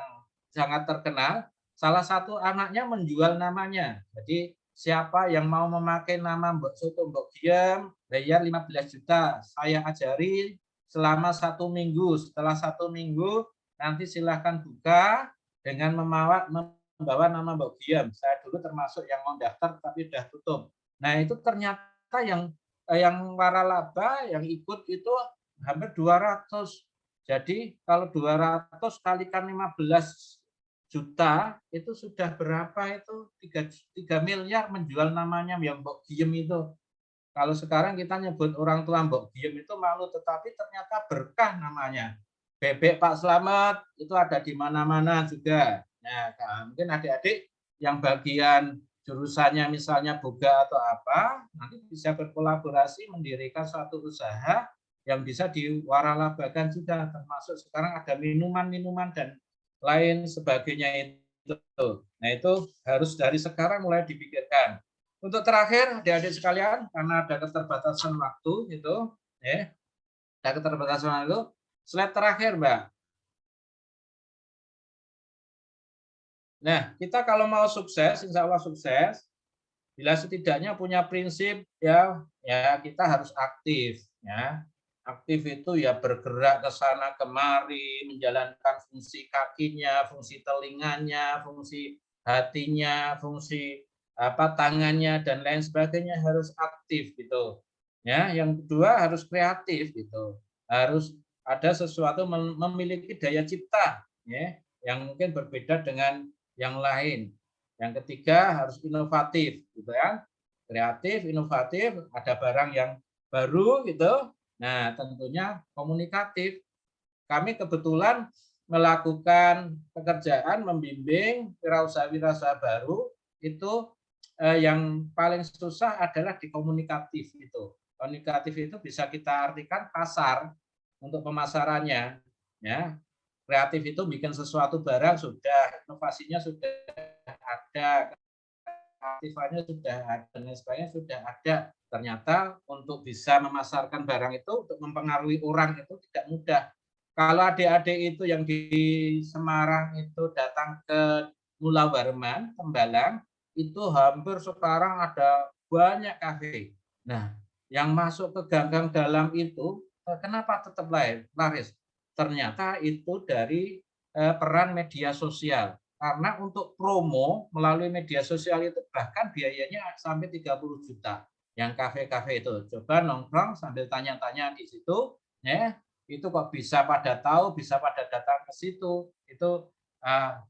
Speaker 3: sangat terkenal, salah satu anaknya menjual namanya. Jadi siapa yang mau memakai nama soto Mbok Giem, bayar 15 juta. Saya ajari selama 1 minggu. Setelah 1 minggu, nanti silahkan buka dengan membawa nama Mbok Giem. Saya dulu termasuk yang mau daftar, tapi sudah tutup. Nah itu ternyata yang waralaba yang ikut itu hampir 200. Jadi kalau 200 kalikan 15 juta itu sudah berapa itu 3 miliar menjual namanya yang Mbok Giem itu. Kalau sekarang kita nyebut orang tua Mbok Giem itu malu, tetapi ternyata berkah namanya. Bebek Pak Slamet itu ada di mana-mana juga. Nah, mungkin adik-adik yang bagian jurusannya misalnya boga atau apa, nanti bisa berkolaborasi mendirikan suatu usaha yang bisa diwaralabakan juga, termasuk sekarang ada minuman-minuman dan lain sebagainya itu. Nah, itu harus dari sekarang mulai dipikirkan. Untuk terakhir, adik-adik sekalian, karena ada keterbatasan waktu itu, ya, ada keterbatasan waktu. Slide terakhir, Mbak. Nah, kita kalau mau sukses, insya Allah sukses, bila setidaknya punya prinsip ya kita harus aktif, ya. Aktif itu ya bergerak ke sana kemari, menjalankan fungsi kakinya, fungsi telinganya, fungsi hatinya, fungsi tangannya dan lain sebagainya harus aktif gitu. Ya, yang kedua harus kreatif gitu. Harus ada sesuatu memiliki daya cipta ya, yang mungkin berbeda dengan yang lain. Yang ketiga harus inovatif gitu ya. Kreatif, inovatif, ada barang yang baru gitu. Nah, tentunya komunikatif. Kami kebetulan melakukan pekerjaan membimbing wirausaha-wirausaha baru itu yang paling susah adalah di komunikatif itu. Komunikatif itu bisa kita artikan pasar untuk pemasarannya, ya. Kreatif itu bikin sesuatu barang sudah, inovasinya sudah ada, aktifannya sudah ada, dan sebagainya sudah ada. Ternyata untuk bisa memasarkan barang itu, untuk mempengaruhi orang itu tidak mudah. Kalau adik-adik itu yang di Semarang itu datang ke Mula Warman, Tembalang, itu hampir sekarang ada banyak kafe. Nah, yang masuk ke gang-gang dalam itu, kenapa tetap laris? Ternyata itu dari peran media sosial. Karena untuk promo melalui media sosial itu bahkan biayanya sampai 30 juta. Yang kafe-kafe itu. Coba nongkrong sambil tanya-tanya di situ, ya, itu kok bisa pada tahu, bisa pada datang ke situ. Itu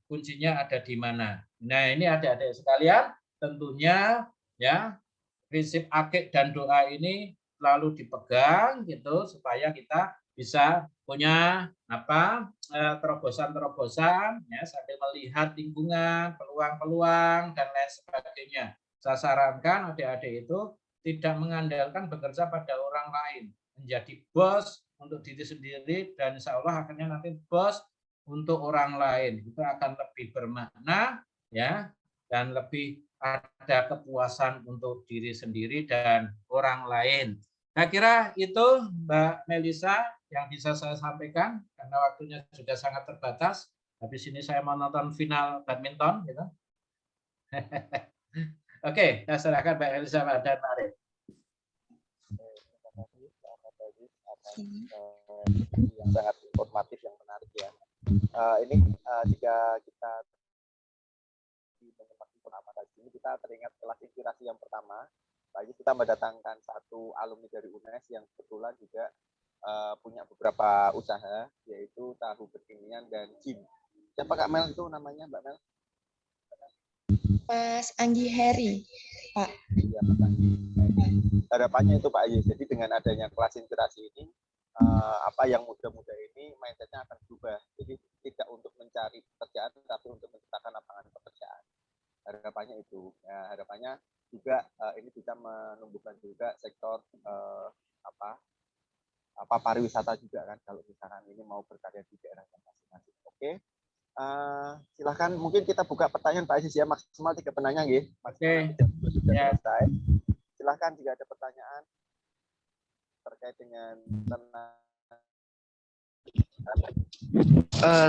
Speaker 3: kuncinya ada di mana. Nah, ini adik-adik sekalian, tentunya ya prinsip akik dan doa ini selalu dipegang gitu supaya kita bisa punya terobosan-terobosan ya sambil melihat lingkungan, peluang-peluang dan lain sebagainya. Saya sarankan adik-adik itu tidak mengandalkan bekerja pada orang lain, menjadi bos untuk diri sendiri dan insya Allah akhirnya nanti bos untuk orang lain. Itu akan lebih bermakna ya dan lebih ada kepuasan untuk diri sendiri dan orang lain. Saya kira itu Mbak Melisa yang bisa saya sampaikan karena waktunya sudah sangat terbatas. Habis ini saya mau nonton final badminton gitu. Oke, saya serahkan Mbak Melisa dan Pak Arif.
Speaker 1: Yang sangat informatif, yang menarik ya. Ini jika kita menyimak informasi tadi ini, kita teringat kelas inspirasi yang pertama. Lagi kita mendatangkan satu alumni dari UNES yang kebetulan juga punya beberapa usaha, yaitu tahu kekinian dan gym. Siapa Kak Mel itu namanya, Mbak Mel?
Speaker 4: Mas Anggi Heri, Pak.
Speaker 1: Iya, Mas Anggi. Harapannya itu Pak Ayi, jadi dengan adanya kelas inspirasi ini, yang muda-muda ini mindsetnya akan berubah. Jadi tidak untuk mencari pekerjaan, tapi untuk menciptakan lapangan pekerjaan. Harapannya itu. Ya, harapannya juga ini bisa menumbuhkan juga sektor pariwisata juga kan, kalau misalkan ini mau berkarya di daerahnya masing-masing. Oke. Silahkan mungkin kita buka pertanyaan Pak Aziz ya, maksimal 3 penanya nggih.
Speaker 3: Oke.
Speaker 1: Sudah
Speaker 3: Ya.
Speaker 1: selesai. Silahkan jika ada pertanyaan terkait dengan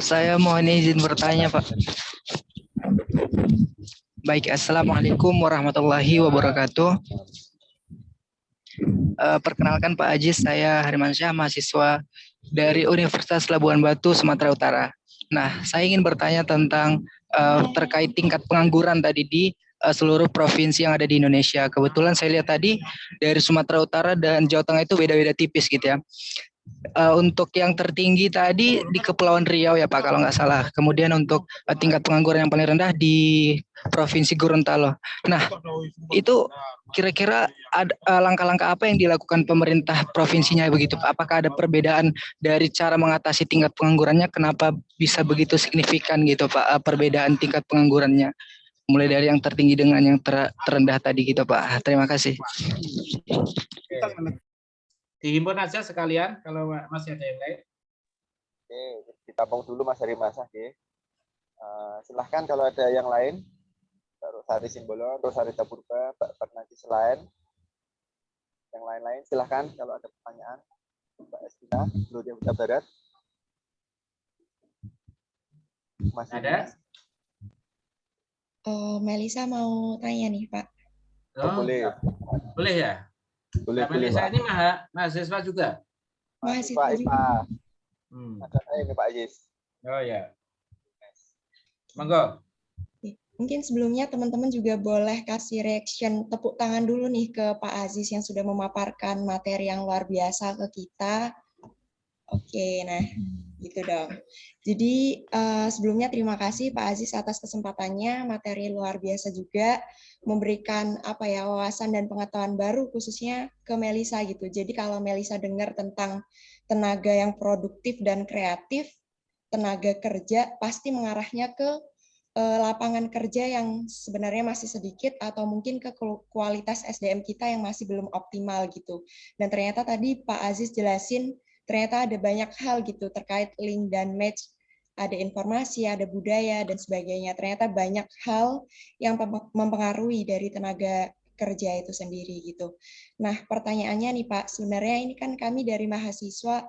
Speaker 2: Saya mohon izin bertanya, Pak. Baik, Assalamualaikum warahmatullahi wabarakatuh. Perkenalkan Pak Aziz, saya Harimansyah, mahasiswa dari Universitas Labuan Batu, Sumatera Utara. Nah, saya ingin bertanya tentang terkait tingkat pengangguran tadi di seluruh provinsi yang ada di Indonesia. Kebetulan saya lihat tadi dari Sumatera Utara dan Jawa Tengah itu beda-beda tipis gitu ya. Untuk yang tertinggi tadi di Kepulauan Riau ya Pak, kalau nggak salah. Kemudian untuk tingkat pengangguran yang paling rendah di Provinsi Gorontalo. Nah, itu kira-kira ada langkah-langkah apa yang dilakukan pemerintah provinsinya begitu Pak? Apakah ada perbedaan dari cara mengatasi tingkat penganggurannya? Kenapa bisa begitu signifikan gitu Pak, perbedaan tingkat penganggurannya? Mulai dari yang tertinggi dengan yang terendah tadi gitu Pak. Terima kasih.
Speaker 3: Dihimpun aja sekalian kalau masih ada yang lain.
Speaker 1: Oke, ditampung dulu Mas Harimansyah. Silahkan kalau ada yang lain. Rosari Simbolon, Rosari Tapurba, Pak Fernandes selain. Yang lain-lain silahkan kalau ada pertanyaan. Mbak Estina, Gloria Huta Barat. Mas
Speaker 3: Ada?
Speaker 4: Melisa mau tanya nih, Pak.
Speaker 1: Boleh.
Speaker 3: Boleh ya?
Speaker 1: Boleh,
Speaker 3: Mbak Melisa ini mahasiswa juga?
Speaker 1: Mahasiswa IPA. Ada saya ini Pak Aziz.
Speaker 3: Oh ya. Monggo.
Speaker 4: Mungkin sebelumnya teman-teman juga boleh kasih reaction tepuk tangan dulu nih ke Pak Aziz yang sudah memaparkan materi yang luar biasa ke kita. Oke, nah gitu dong. Jadi sebelumnya terima kasih Pak Aziz atas kesempatannya, materi luar biasa juga, memberikan wawasan dan pengetahuan baru khususnya ke Melisa gitu. Jadi kalau Melisa dengar tentang tenaga yang produktif dan kreatif, tenaga kerja pasti mengarahnya ke lapangan kerja yang sebenarnya masih sedikit atau mungkin ke kualitas SDM kita yang masih belum optimal gitu. Dan ternyata tadi Pak Aziz jelasin ternyata ada banyak hal gitu terkait link dan match, ada informasi, ada budaya dan sebagainya. Ternyata banyak hal yang mempengaruhi dari tenaga kerja itu sendiri gitu. Nah, pertanyaannya nih Pak, sebenarnya ini kan kami dari mahasiswa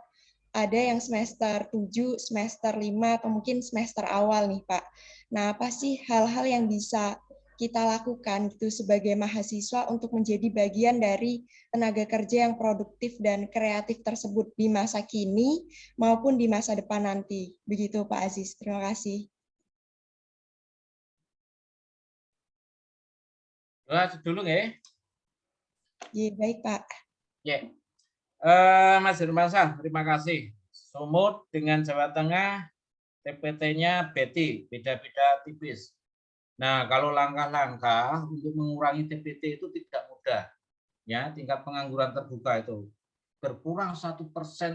Speaker 4: ada yang semester 7, semester 5, atau mungkin semester awal nih Pak. Nah, apa sih hal-hal yang bisa kita lakukan gitu sebagai mahasiswa untuk menjadi bagian dari tenaga kerja yang produktif dan kreatif tersebut di masa kini maupun di masa depan nanti. Begitu Pak Aziz. Terima kasih.
Speaker 3: Dulu ya.
Speaker 4: Ya, baik Pak.
Speaker 3: Ya. Mas Hirmansyah, terima kasih. Sumut dengan Jawa Tengah, TPT-nya Betty, beda-beda tipis. Nah, kalau langkah-langkah untuk mengurangi TPT itu tidak mudah. Ya, tingkat pengangguran terbuka itu berkurang 1%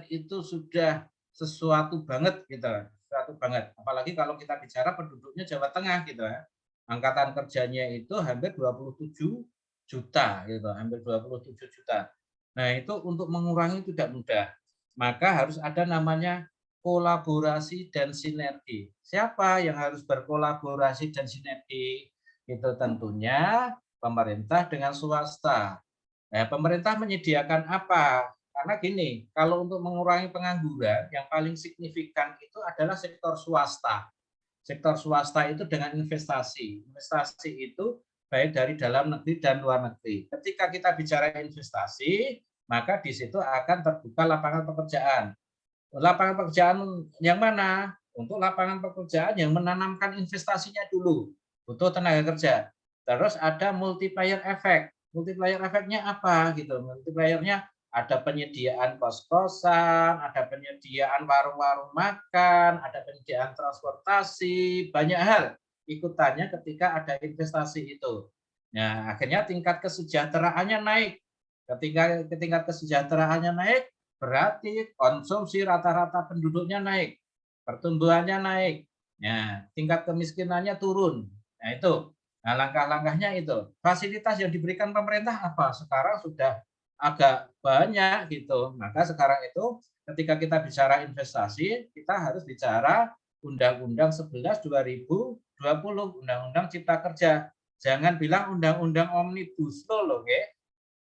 Speaker 3: itu sudah sesuatu banget gitu, sesuatu banget. Apalagi kalau kita bicara penduduknya Jawa Tengah gitu ya. Angkatan kerjanya itu hampir 27 juta gitu, hampir 27 juta. Nah, itu untuk mengurangi tidak mudah. Maka harus ada namanya kolaborasi dan sinergi. Siapa yang harus berkolaborasi dan sinergi? Itu tentunya pemerintah dengan swasta. Nah, pemerintah menyediakan apa? Karena gini, kalau untuk mengurangi pengangguran, yang paling signifikan itu adalah sektor swasta. Sektor swasta itu dengan investasi. Investasi itu baik dari dalam negeri dan luar negeri. Ketika kita bicara investasi, maka di situ akan terbuka lapangan pekerjaan. Lapangan pekerjaan yang mana? Untuk lapangan pekerjaan yang menanamkan investasinya dulu. Butuh tenaga kerja. Terus ada multiplier effect. Multiplier efeknya apa gitu? Multipliernya ada penyediaan kos-kosan, ada penyediaan warung-warung makan, ada penyediaan transportasi, banyak hal ikutannya ketika ada investasi itu. Nah, akhirnya tingkat kesejahteraannya naik. Ketika tingkat kesejahteraannya naik, berarti konsumsi rata-rata penduduknya naik, pertumbuhannya naik, nah, tingkat kemiskinannya turun. Nah, itu. Nah, langkah-langkahnya itu. Fasilitas yang diberikan pemerintah apa? Sekarang sudah agak banyak gitu. Maka sekarang itu ketika kita bicara investasi, kita harus bicara Undang-Undang 11 2020, Undang-Undang Cipta Kerja. Jangan bilang Undang-Undang Omnibus Law loh, ya.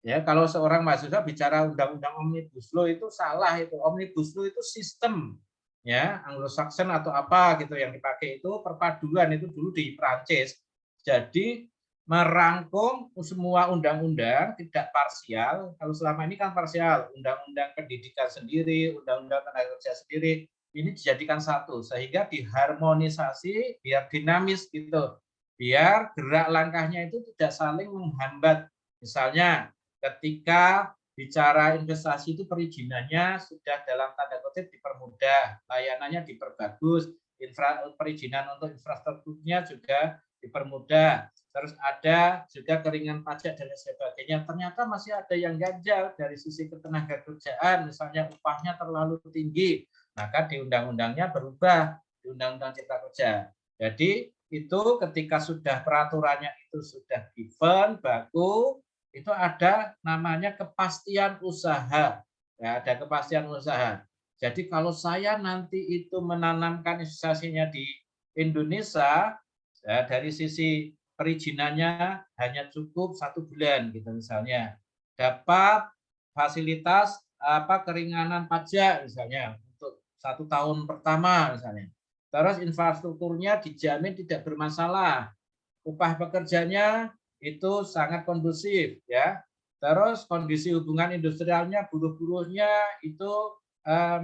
Speaker 3: Ya, kalau seorang mahasiswa bicara Undang-Undang Omnibus Law itu salah itu. Omnibus Law itu sistem, ya, Anglo-Saxon atau apa gitu yang dipakai itu perpaduan itu dulu di Prancis. Jadi merangkum semua undang-undang tidak parsial. Kalau selama ini kan parsial, undang-undang pendidikan sendiri, undang-undang tenaga kerja sendiri, ini dijadikan satu sehingga diharmonisasi biar dinamis gitu. Biar gerak langkahnya itu tidak saling menghambat. Misalnya ketika bicara investasi itu perizinannya sudah dalam tanda kutip dipermudah, layanannya diperbagus, perizinan untuk infrastrukturnya juga dipermudah. Terus ada juga keringanan pajak dan sebagainya. Ternyata masih ada yang ganjal dari sisi ketenaga kerjaan, misalnya upahnya terlalu tinggi, maka di undang-undangnya berubah, di Undang-Undang Cipta Kerja. Jadi itu ketika sudah peraturannya itu sudah given, baku, itu ada namanya kepastian usaha. Ya, ada kepastian usaha. Jadi kalau saya nanti itu menanamkan investasinya di Indonesia, ya, dari sisi perizinannya hanya cukup 1 bulan gitu misalnya. Dapat fasilitas keringanan pajak misalnya untuk 1 tahun pertama misalnya. Terus infrastrukturnya dijamin tidak bermasalah. Upah pekerjanya itu sangat kondusif ya. Terus kondisi hubungan industrialnya, buruh-buruhnya itu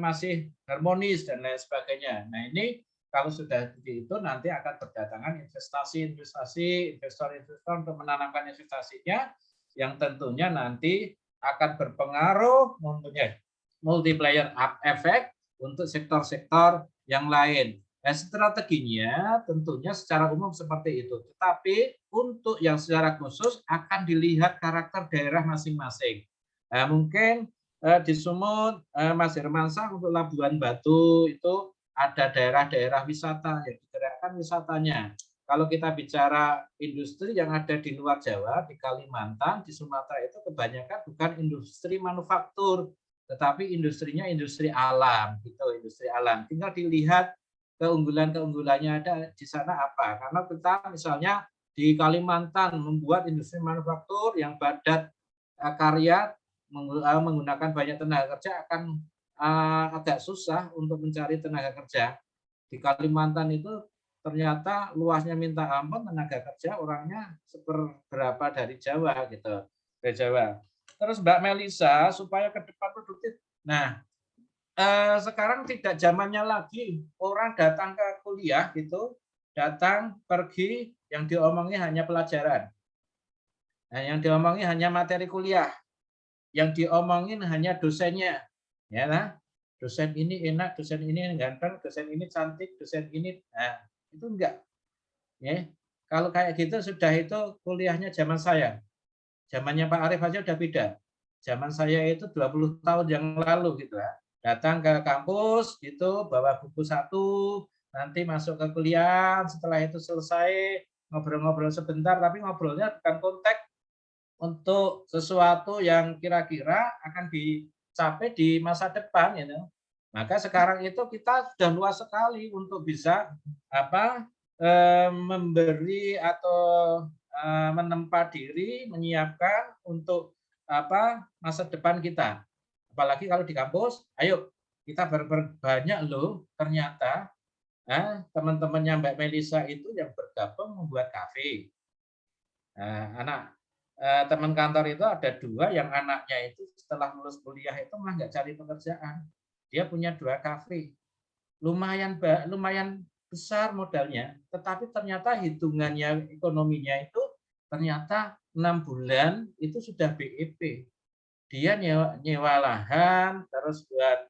Speaker 3: masih harmonis dan lain sebagainya. Nah, ini kalau sudah seperti itu nanti akan berdatangan investasi-investasi, investor-investor untuk menanamkan investasinya yang tentunya nanti akan berpengaruh mempunyai multiplier effect untuk sektor-sektor yang lain. Nah, strateginya tentunya secara umum seperti itu. Tetapi untuk yang secara khusus akan dilihat karakter daerah masing-masing. Nah, mungkin di Sumut, Mas Hermansyah untuk Labuan Batu itu ada daerah-daerah wisata yang digerakkan wisatanya. Kalau kita bicara industri yang ada di luar Jawa, di Kalimantan, di Sumatera itu kebanyakan bukan industri manufaktur, tetapi industrinya industri alam, gitu, industri alam. Tinggal dilihat keunggulan-keunggulannya ada di sana apa. Karena kita misalnya di Kalimantan membuat industri manufaktur yang padat karya menggunakan banyak tenaga kerja akan agak susah untuk mencari tenaga kerja. Di Kalimantan itu ternyata luasnya minta ampun, tenaga kerja orangnya seberapa dari Jawa gitu, dari Jawa. Terus Mbak Melisa supaya ke depan produktif. Nah, sekarang tidak zamannya lagi orang datang ke kuliah gitu, datang pergi yang diomongnya hanya pelajaran. Nah, yang diomongin hanya materi kuliah. Yang diomongin hanya dosennya. Ya nah, dosen ini enak, dosen ini ganteng, dosen ini cantik, dosen ini. Nah, itu enggak. Ya. Kalau kayak gitu sudah itu kuliahnya zaman saya. Zamannya Pak Arief aja udah beda. Zaman saya itu 20 tahun yang lalu gitu ya. Datang ke kampus gitu, bawa buku satu, nanti masuk ke kuliah, setelah itu selesai ngobrol-ngobrol sebentar, tapi ngobrolnya bukan konteks untuk sesuatu yang kira-kira akan dicapai di masa depan, gitu. Maka sekarang itu kita sudah luas sekali untuk bisa memberi atau menempa diri, menyiapkan untuk masa depan kita. Apalagi kalau di kampus, ayo kita banyak loh ternyata teman-temannya Mbak Melisa itu yang bergabung membuat kafe. Nah, teman kantor itu ada 2 yang anaknya itu setelah lulus kuliah itu malah nggak cari pekerjaan. Dia punya 2 kafe. Lumayan besar modalnya, tetapi ternyata hitungannya ekonominya itu ternyata 6 bulan itu sudah BEP. Dia nyewa lahan, terus buat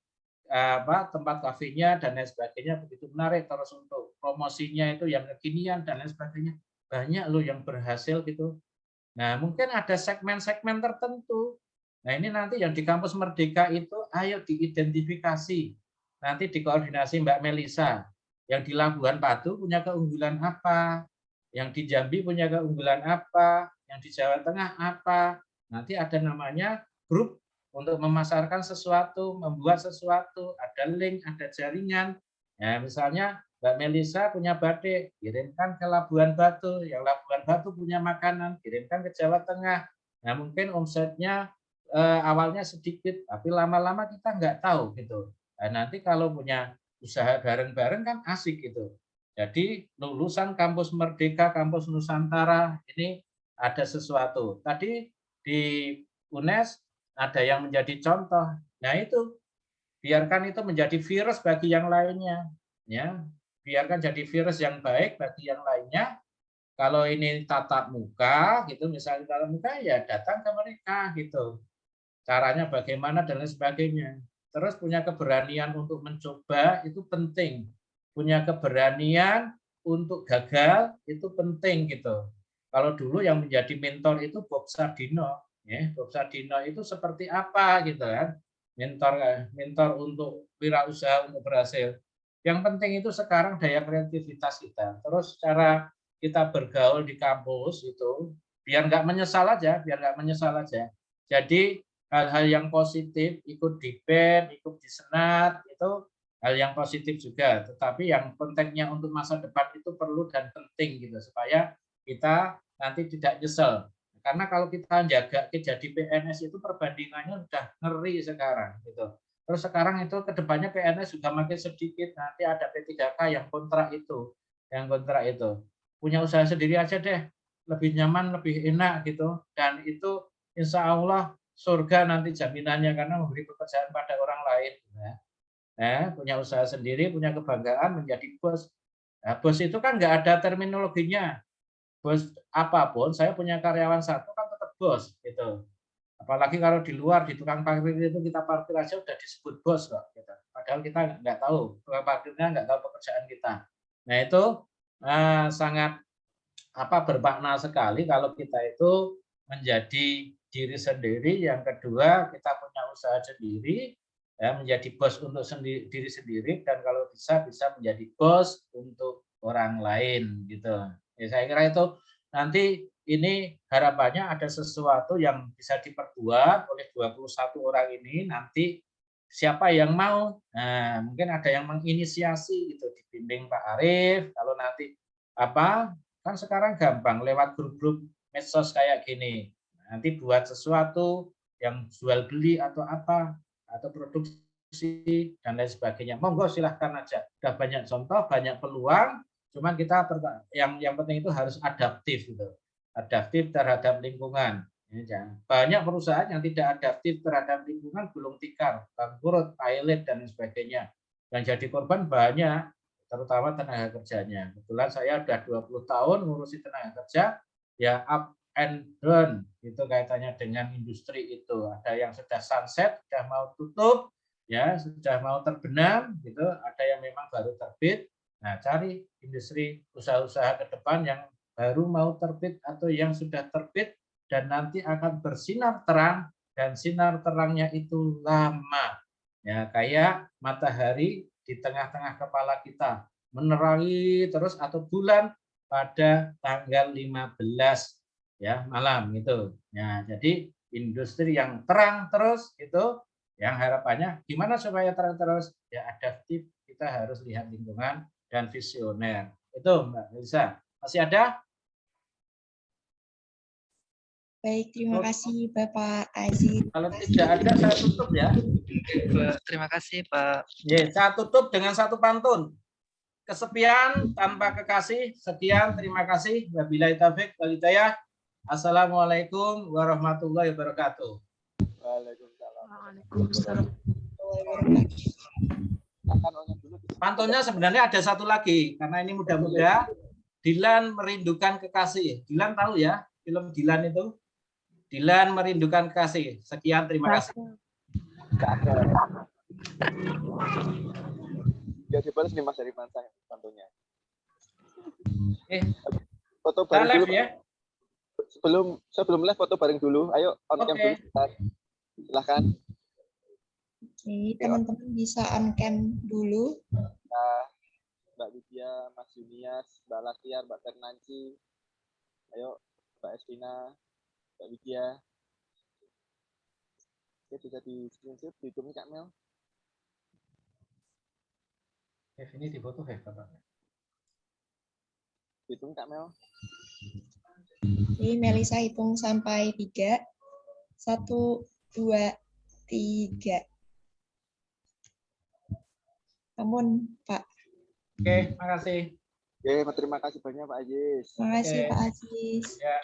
Speaker 3: tempat kafenya dan lain sebagainya, begitu menarik. Terus untuk promosinya itu yang kekinian dan lain sebagainya, banyak loh yang berhasil gitu. Nah, mungkin ada segmen-segmen tertentu. Nah, ini nanti yang di Kampus Merdeka itu ayo diidentifikasi. Nanti dikoordinasi Mbak Melisa. Yang di Labuan Batu punya keunggulan apa? Yang di Jambi punya keunggulan apa? Yang di Jawa Tengah apa? Nanti ada namanya grup untuk memasarkan sesuatu, membuat sesuatu, ada link, ada jaringan. Nah, misalnya Mbak Melisa punya batik, kirimkan ke Labuan Batu. Yang Labuan Batu punya makanan, kirimkan ke Jawa Tengah. Nah, mungkin omsetnya awalnya sedikit, tapi lama-lama kita nggak tahu gitu. Nah, nanti kalau punya usaha bareng-bareng kan asik gitu. Jadi lulusan Kampus Merdeka, Kampus Nusantara ini ada sesuatu. Tadi di UNES ada yang menjadi contoh. Nah itu biarkan itu menjadi virus bagi yang lainnya, ya. Biarkan jadi virus yang baik bagi yang lainnya. Kalau ini tatap muka, gitu, misalnya tatap muka ya datang ke mereka, gitu. Caranya bagaimana dan lain sebagainya. Terus punya keberanian untuk mencoba itu penting. Punya keberanian untuk gagal itu penting gitu. Kalau dulu yang menjadi mentor itu Bob Sardino, ya. Bob Sardino itu seperti apa gitu kan? Mentor untuk wirausaha untuk berhasil. Yang penting itu sekarang daya kreativitas kita. Terus cara kita bergaul di kampus itu biar nggak menyesal aja. Jadi hal-hal yang positif, ikut di BEM, ikut di senat, itu hal yang positif juga. Tetapi yang konteksnya untuk masa depan itu perlu dan penting gitu, supaya kita nanti tidak nyesel. Karena kalau kita jaga jadi PNS itu perbandingannya udah ngeri sekarang gitu. Terus sekarang itu kedepannya PNS juga makin sedikit, nanti ada P3K yang kontrak itu. Punya usaha sendiri aja deh, lebih nyaman, lebih enak gitu. Dan itu insya Allah surga nanti jaminannya karena memberi pekerjaan pada orang lain. Punya usaha sendiri, punya kebanggaan menjadi bos. Nah, bos itu kan nggak ada terminologinya. Bos apapun, saya punya karyawan satu kan tetap bos gitu. Apalagi kalau di luar di tukang parkir itu kita parkir aja udah disebut bos kok. Gitu. Padahal kita nggak tahu tukang parkirnya, nggak tahu pekerjaan kita. Nah itu sangat bermakna sekali kalau kita itu menjadi diri sendiri. Yang kedua kita punya usaha sendiri, ya, menjadi bos untuk diri sendiri, dan kalau bisa menjadi bos untuk orang lain gitu. Ya, saya kira itu nanti ini harapannya ada sesuatu yang bisa diperbuat oleh 21 orang ini. Nanti siapa yang mau, nah, mungkin ada yang menginisiasi gitu, dibimbing Pak Arief. Kalau nanti kan sekarang gampang lewat grup-grup medsos kayak gini. Nanti buat sesuatu yang jual beli atau atau produksi dan lain sebagainya. Monggo silahkan aja. Udah banyak contoh, banyak peluang. Cuman kita yang penting itu harus adaptif gitu. Adaptif terhadap lingkungan. Banyak perusahaan yang tidak adaptif terhadap lingkungan gulung tikar, bangkrut, pilot dan lain sebagainya. Yang jadi korban banyak, terutama tenaga kerjanya. Kebetulan saya sudah 20 tahun ngurusi tenaga kerja, ya up and down itu kaitannya dengan industri itu. Ada yang sudah sunset, sudah mau tutup, ya sudah mau terbenam gitu, ada yang memang baru terbit. Nah, cari industri usaha-usaha ke depan yang baru mau terbit atau yang sudah terbit dan nanti akan bersinar terang, dan sinar terangnya itu lama. Ya, kayak matahari di tengah-tengah kepala kita menerangi terus, atau bulan pada tanggal 15 ya malam gitu. Ya, jadi industri yang terang terus itu yang harapannya gimana supaya terang terus? Ya adaptif, kita harus lihat lingkungan dan visioner. Itu Mbak Lisa. Masih ada?
Speaker 4: Baik, terima kasih Bapak Aziz.
Speaker 3: Kalau tidak ada saya tutup ya.
Speaker 2: Terima kasih Pak.
Speaker 3: Ya, saya tutup dengan satu pantun. Kesepian tanpa kekasih, sekian, terima kasih. Wabillahi taufiq wal hidayah. Assalamualaikum warahmatullahi wabarakatuh.
Speaker 5: Waalaikumsalam.
Speaker 3: Pantunnya sebenarnya ada satu lagi, karena ini muda-muda. Dilan merindukan kekasih. Dilan tahu ya, film Dilan itu? Dilan merindukan kekasih. Sekian, terima kasih.
Speaker 1: Ya dibalas nih Mas dari Mansang pantunnya. Foto
Speaker 3: Kita
Speaker 1: bareng
Speaker 3: live
Speaker 1: dulu.
Speaker 3: ya.
Speaker 1: Sebelum live foto bareng dulu. Ayo on cam dulu. Silahkan.
Speaker 4: Oke, teman-teman bisa on-cam dulu.
Speaker 1: Mbak Widya, Mas Junias, Mbak Latiar, Mbak Fernanci. Ayo Mbak Estina, Mbak Widya. Ya, bisa di screenshot, dihitungin Kak Mel.
Speaker 3: Ini di foto Bapak.
Speaker 1: Hitung Kak Mel.
Speaker 4: Oke, Melisa hitung sampai 3. 1, 2, 3. Namun, Pak.
Speaker 3: Oke, makasih.
Speaker 1: Oke, terima kasih banyak Pak Aziz.
Speaker 4: Terima kasih Pak Aziz.
Speaker 3: Ya.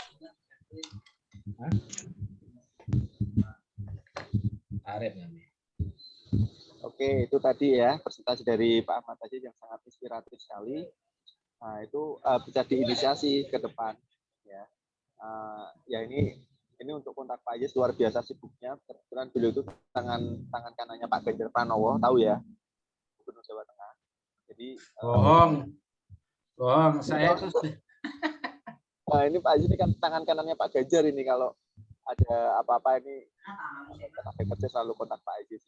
Speaker 3: Arif nanti.
Speaker 1: Oke, itu tadi ya presentasi dari Pak Ahmad Aziz yang sangat inspiratif sekali. Nah, itu bisa diinisiasi ke depan ya. Ya ini untuk kontak Pak Aziz luar biasa sibuknya. Kebetulan beliau itu tangan kanannya Pak Ganjar Pranowo, tahu ya, Gubernur Jawa Tengah. Jadi
Speaker 3: bohong saya itu.
Speaker 1: Nah, ini Pak Aziz ini kan tangan kanannya Pak Ganjar ini, kalau ada apa-apa ini kerja selalu kontak Pak Aziz.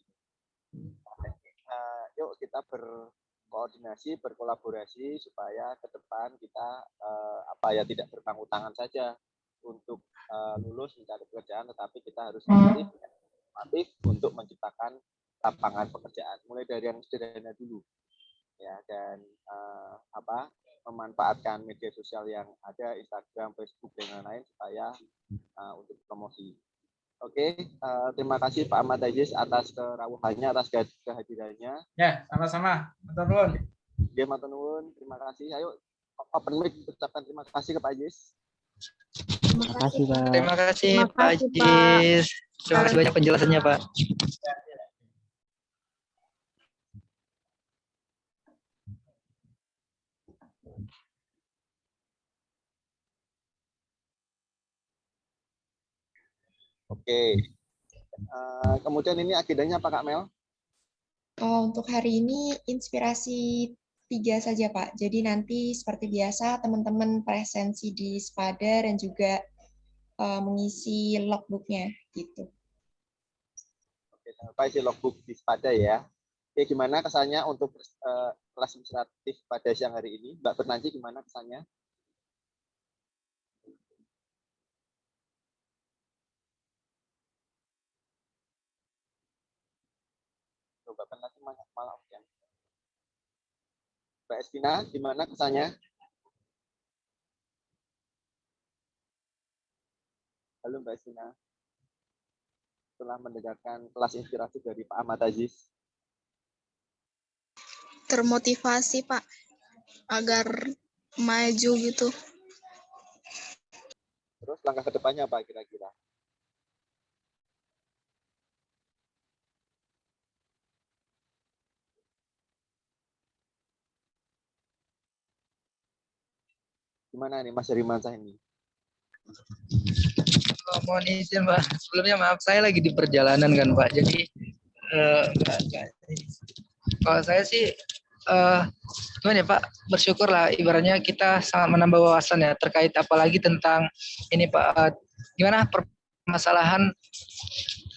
Speaker 1: Yuk kita berkoordinasi, berkolaborasi supaya ke depan kita tidak berpangku tangan saja untuk lulus mencari pekerjaan, tetapi kita harus aktif untuk menciptakan lapangan pekerjaan, mulai dari yang sederhana dulu ya, dan memanfaatkan media sosial yang ada, Instagram, Facebook dan lain-lain supaya untuk promosi. Oke, terima kasih Pak Ahmad Aziz atas kerawuhannya, atas kehadirannya.
Speaker 3: Ya, sama-sama. Matur nuwun.
Speaker 1: Ya, matur nuwun. Terima kasih. Ayo open mic, ucapkan terima kasih ke Pak Aziz.
Speaker 5: Terima kasih, Pak.
Speaker 2: Terima kasih
Speaker 5: Terima
Speaker 2: Pak
Speaker 5: kasih, Pak.
Speaker 2: Aziz. Terima kasih banyak penjelasannya Pak.
Speaker 1: Oke. Kemudian ini agendanya apa Kak Mel?
Speaker 4: Untuk hari ini inspirasi 3 saja Pak. Jadi nanti seperti biasa teman-teman presensi di Spada dan juga mengisi logbooknya gitu.
Speaker 1: Oke, jangan lupa isi logbook di Spada ya. Oke, gimana kesannya untuk kelas administratif pada siang hari ini? Mbak Fernanci, gimana kesannya? Mbak Fernanci malah oke. Mbak Estina, gimana kesannya? Halo Mbak Estina. Setelah mendengarkan kelas inspirasi dari Pak Ahmad Aziz.
Speaker 5: Termotivasi Pak agar maju gitu.
Speaker 1: Terus langkah ke depannya apa kira-kira? Gimana nih Mas Rimansah ini?
Speaker 2: Mohon izin Pak. Sebelumnya maaf, saya lagi di perjalanan kan Pak. Jadi kalau saya sih gimana ya Pak, bersyukur lah ibaratnya kita sangat menambah wawasan ya terkait apalagi tentang ini Pak, gimana permasalahan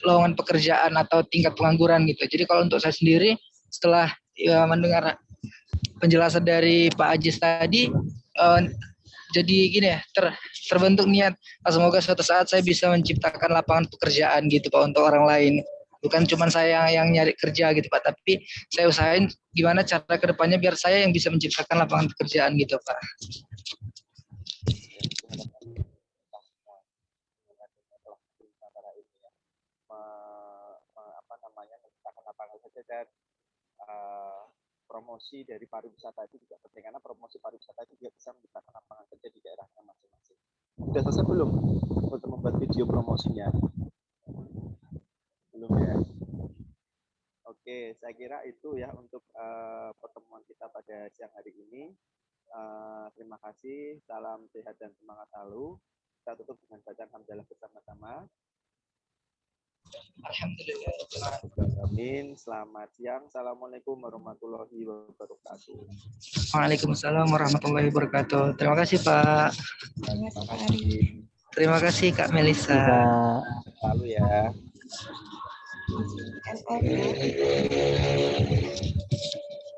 Speaker 2: lowongan pekerjaan atau tingkat pengangguran gitu. Jadi kalau untuk saya sendiri setelah mendengar penjelasan dari Pak Ajis tadi, jadi gini ya, terbentuk niat semoga suatu saat saya bisa menciptakan lapangan pekerjaan gitu Pak untuk orang lain. Bukan cuma saya yang nyari kerja gitu Pak, tapi saya usahain gimana cara kedepannya biar saya yang bisa menciptakan lapangan pekerjaan gitu Pak.
Speaker 1: Menciptakan lapangan kerja dan promosi dari pariwisata itu juga penting karena promosi pariwisata itu juga bisa menciptakan lapangan kerja di daerahnya masing-masing. Sudah selesai belum untuk membuat video promosinya? Belum ya? Oke, saya kira itu ya untuk pertemuan kita pada siang hari ini. Terima kasih, salam sehat dan semangat selalu. Kita tutup dengan bacaan hamdalah bersama-sama.
Speaker 2: Alhamdulillah.
Speaker 1: Amin. Selamat siang. Assalamualaikum warahmatullahi wabarakatuh.
Speaker 2: Waalaikumsalam warahmatullahi wabarakatuh. Terima kasih Pak.
Speaker 4: Terima kasih Pak Ari.
Speaker 2: Terima kasih Kak Melisa.
Speaker 1: Lalu ya.
Speaker 4: And all.